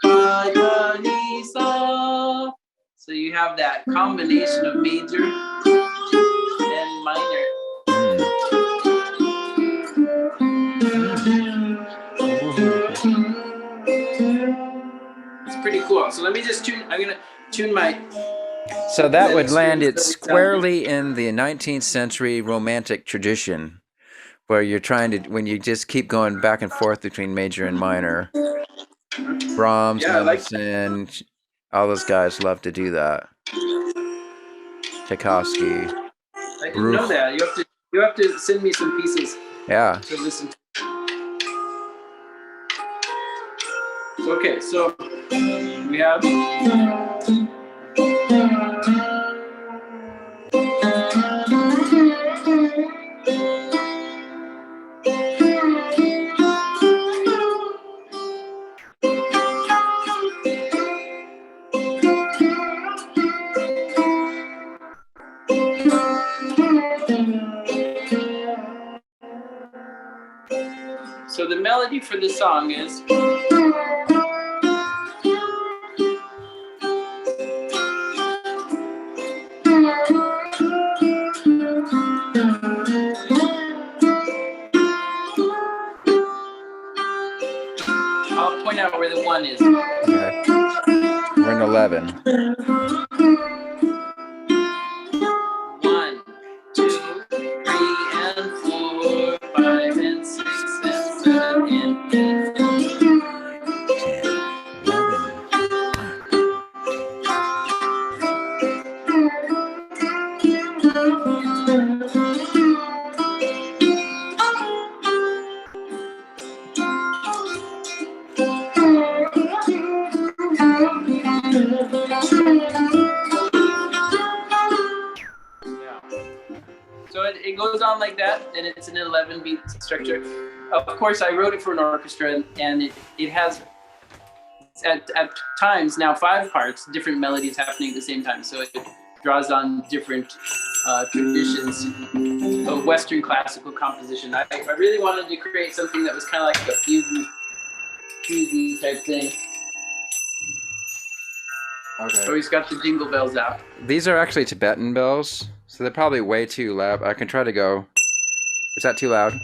ha, ga, ni, sa. So you have that combination of major and minor. It's pretty cool. So let me just I'm going to tune my... So that would land it squarely in the 19th century romantic tradition, where when you just keep going back and forth between major and minor. Brahms, Mendelssohn, all those guys love to do that. Tchaikovsky. I didn't know that. You have to send me some pieces. Yeah. To listen to. Okay, so we have. So the melody for this song is. I'll point out where the 1 is. Okay. We're in 11. 1, 2, 3, and 4, 5, and 6, and 7, and 8, 11. So it goes on like that, and it's an 11-beat structure. Of course, I wrote it for an orchestra, and it has at times now 5 parts, different melodies happening at the same time. So it draws on different traditions of Western classical composition. I really wanted to create something that was kind of like a fusion type thing. Okay. So he's got the jingle bells out. These are actually Tibetan bells, so they're probably way too loud. I can try to go. Is that too loud?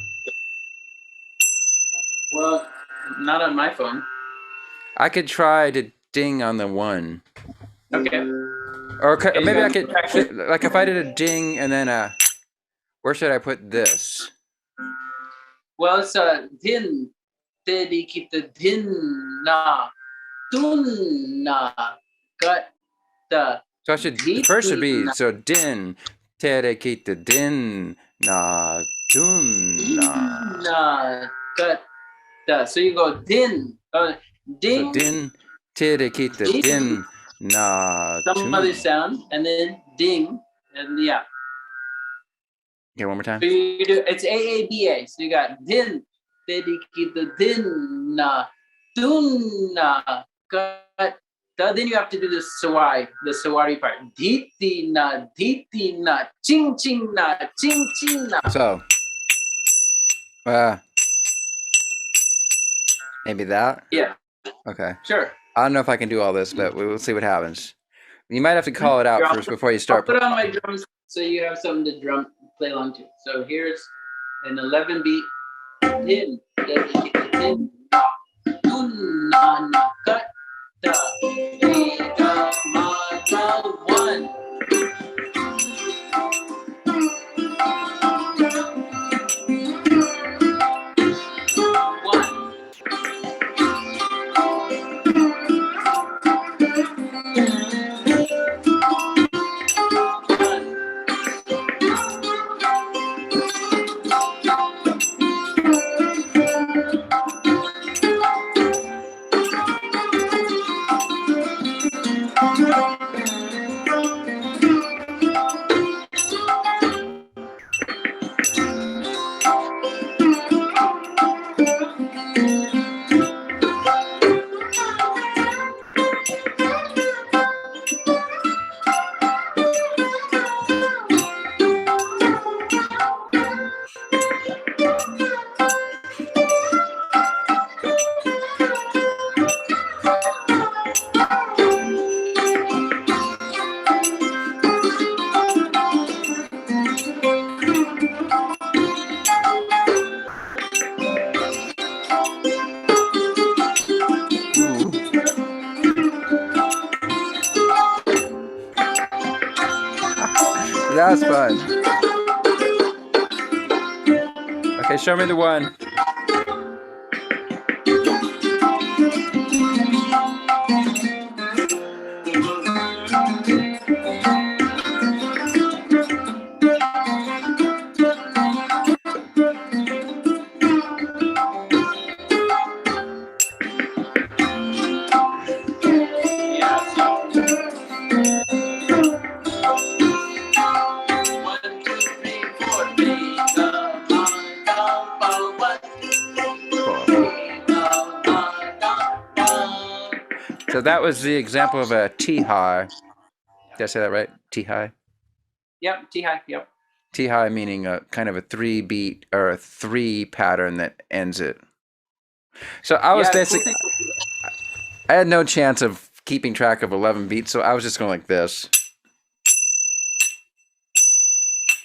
Well, not on my phone. I could try to ding on the 1. Okay. Or maybe I could, like if I did a ding and then where should I put this? Well, it's a din, dedikita din na, dun na, got the. So I should, the first should be, so din, tere kita din, na, dun, na. Na, got the. So you go din, ding. So din, tere kita din, na, some other sound, and then ding, and yeah. Okay, one more time. So you do, it's AABA. So you got din, dedikita din na, dun na, got. Then you have to do the sawari part. Diti na, ching ching na, ching ching na. So, maybe that? Yeah. Okay. Sure. I don't know if I can do all this, but we'll see what happens. You might have to call it out first before you start. I'll put on my drums so you have something to play along to. So here's an 11-beat din, din, dun na na, cut. Da, re, ga, ma, ga, 1. That was fun. Okay, show me the 1. So that was the example of a T-high. Did I say that right? T-high? Yep, T-high, yep. T-high meaning a kind of a 3-beat or a 3 pattern that ends it. So I was basically, I had no chance of keeping track of 11 beats, so I was just going like this.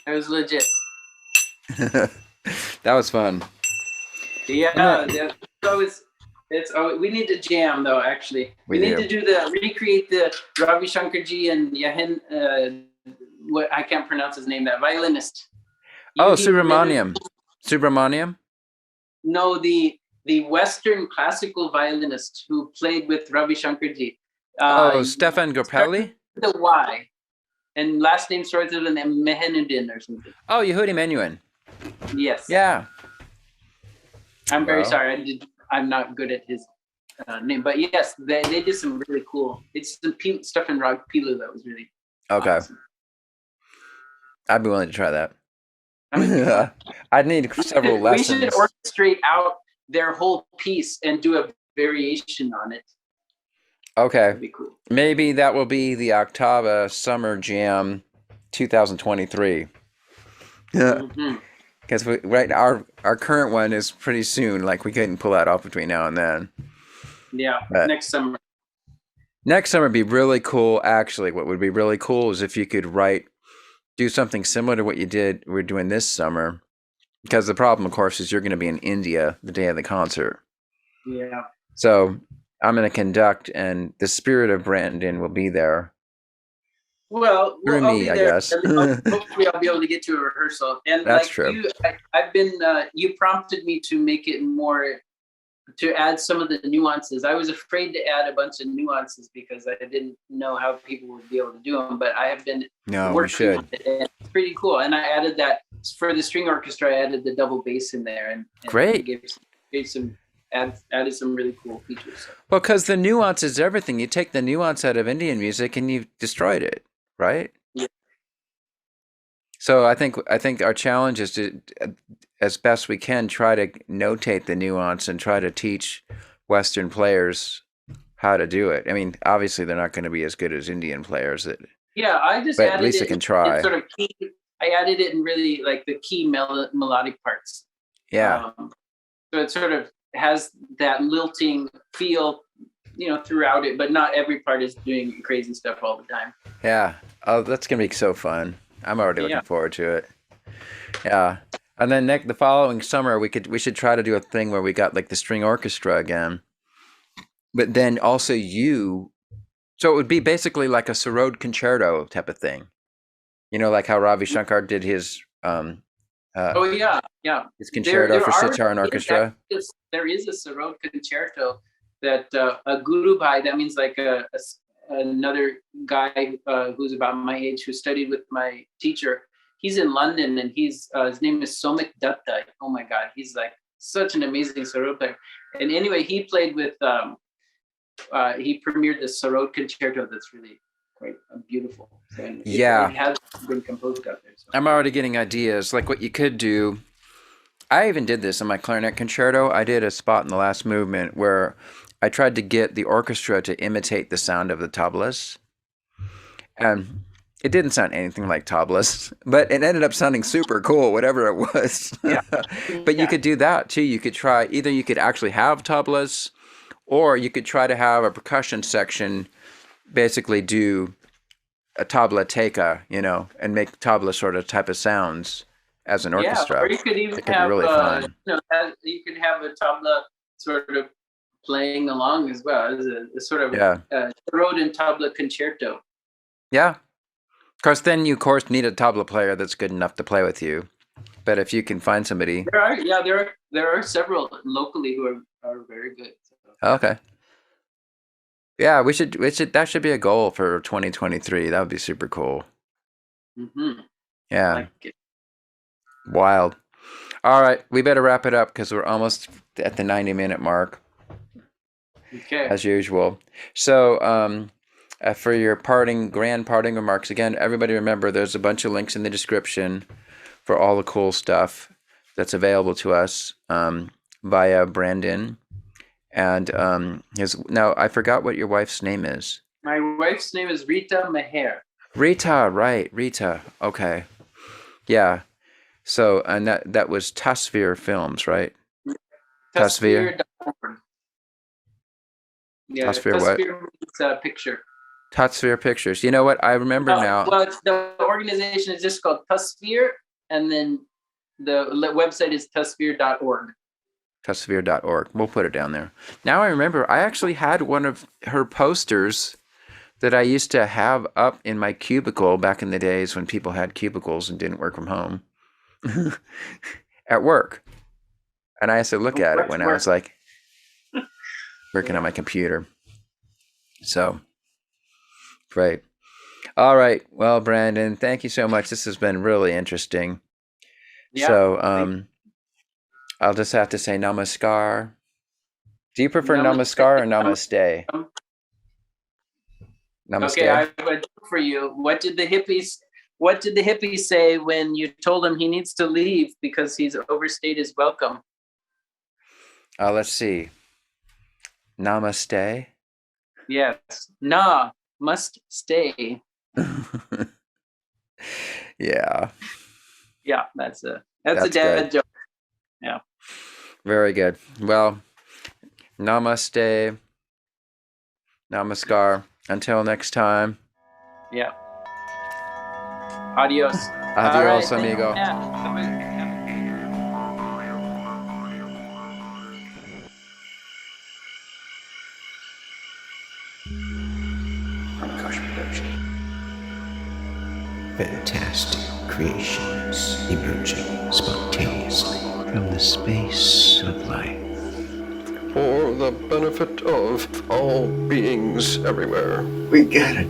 It was legit. That was fun. Yeah, we need to jam though. Actually, we need to recreate the Ravi Shankar ji and Yahen. What I can't pronounce his name. That violinist. Subramaniam. Subramaniam. No, the Western classical violinist who played with Ravi Shankar ji. Stefan Grappelli. The Y, and last name starts with an Mehenuddin or something. Oh, Yehudi Menuhin. Yes. Yeah. I'm very sorry. I'm not good at his name, but yes, they did some really cool. It's the stuff in Rag Pilu that was really awesome. I'd be willing to try that. I'd need several lessons. We should orchestrate out their whole piece and do a variation on it. Okay. That'd be cool. Maybe that will be the Octava Summer Jam 2023. Because our current one is pretty soon. Like we couldn't pull that off between now and then. Yeah, but next summer. Next summer would be really cool. Actually, what would be really cool is if you could do something similar to what we're doing this summer. Because the problem, of course, is you're going to be in India the day of the concert. Yeah. So I'm going to conduct, and the spirit of Brandon will be there. Well, through me, I guess. Hopefully, I'll be able to get to a rehearsal. And that's true. You prompted me to make it more, to add some of the nuances. I was afraid to add a bunch of nuances because I didn't know how people would be able to do them. But I have been working on it, and it's pretty cool. And I added that for the string orchestra. I added the double bass in there, and great. Added some really cool features. So. Well, because the nuance is everything. You take the nuance out of Indian music, and you've destroyed it. Right? Yeah. So I think our challenge is to, as best we can, try to notate the nuance and try to teach Western players how to do it. I mean, obviously they're not going to be as good as Indian players. But at least they can try. I added it in really like the key melodic parts. Yeah. So it sort of has that lilting feel, throughout it, but not every part is doing crazy stuff all the time. Yeah. Oh, that's gonna be so fun. I'm already looking forward to it. Yeah. And then the following summer we should try to do a thing where we got like the string orchestra again. But then also so it would be basically like a Sarod concerto type of thing. Like how Ravi Shankar did his his concerto for sitar and orchestra. There is a Sarod concerto that a guru bhai, that means like another guy who's about my age who studied with my teacher. He's in London, and his name is Somik Dutta. Oh my God, he's like such an amazing Sarod player. And anyway, he played with he premiered the Sarod concerto that's really quite beautiful. And it has been composed out there. So. I'm already getting ideas. Like what you could do. I even did this in my clarinet concerto. I did a spot in the last movement where I tried to get the orchestra to imitate the sound of the tablas. And it didn't sound anything like tablas, but it ended up sounding super cool, whatever it was. Yeah. But you could do that too. You could try, either you could actually have tablas, or you could try to have a percussion section basically do a tabla teka, and make tabla sort of type of sounds as an orchestra. Yeah, or you could even have really fun. You could have a tabla sort of playing along as well as a sort of Sarod and tabla concerto. Yeah, of course. Then you, of course, need a tabla player that's good enough to play with you. But if you can find somebody, there are several locally who are very good. So. Okay. Yeah, we should. That should be a goal for 2023. That would be super cool. Mm-hmm. Yeah. I like it. Wild. All right, we better wrap it up because we're almost at the 90-minute mark. Okay. As usual. So, for your grand parting remarks, again, everybody remember there's a bunch of links in the description for all the cool stuff that's available to us via Brandon. And now I forgot what your wife's name is. My wife's name is Rita Meher. Rita, right? Rita. Okay. Yeah. So, and that was Tasvir Films, right? Tasvir. Tasvir.org. Yeah, Tasvir what? Tasvir means picture. Tasvir Pictures. You know what? I remember now. Well, the organization is just called Tasvir, and then the website is tasvir.org. Tasvir.org. We'll put it down there. Now I remember, I actually had one of her posters that I used to have up in my cubicle back in the days when people had cubicles and didn't work from home at work. And I used to look at it when I was like working on my computer. So, great. All right. Well, Brandon, thank you so much. This has been really interesting. Yeah. So, I'll just have to say namaskar. Do you prefer namaskar or namaste? Namaste. Okay, I have a joke for you. What did the hippies say when you told him he needs to leave because he's overstayed his welcome? Let's see. Namaste. Yes. Nah, must stay. Yeah. Yeah, that's a dad good. Joke. Yeah. Very good. Well, namaste. Namaskar. Until next time. Yeah. Adios. Adios, amigo. Pranakasha Production. Fantastic creations emerging spontaneously from the space of life. For the benefit of all beings everywhere. We gotta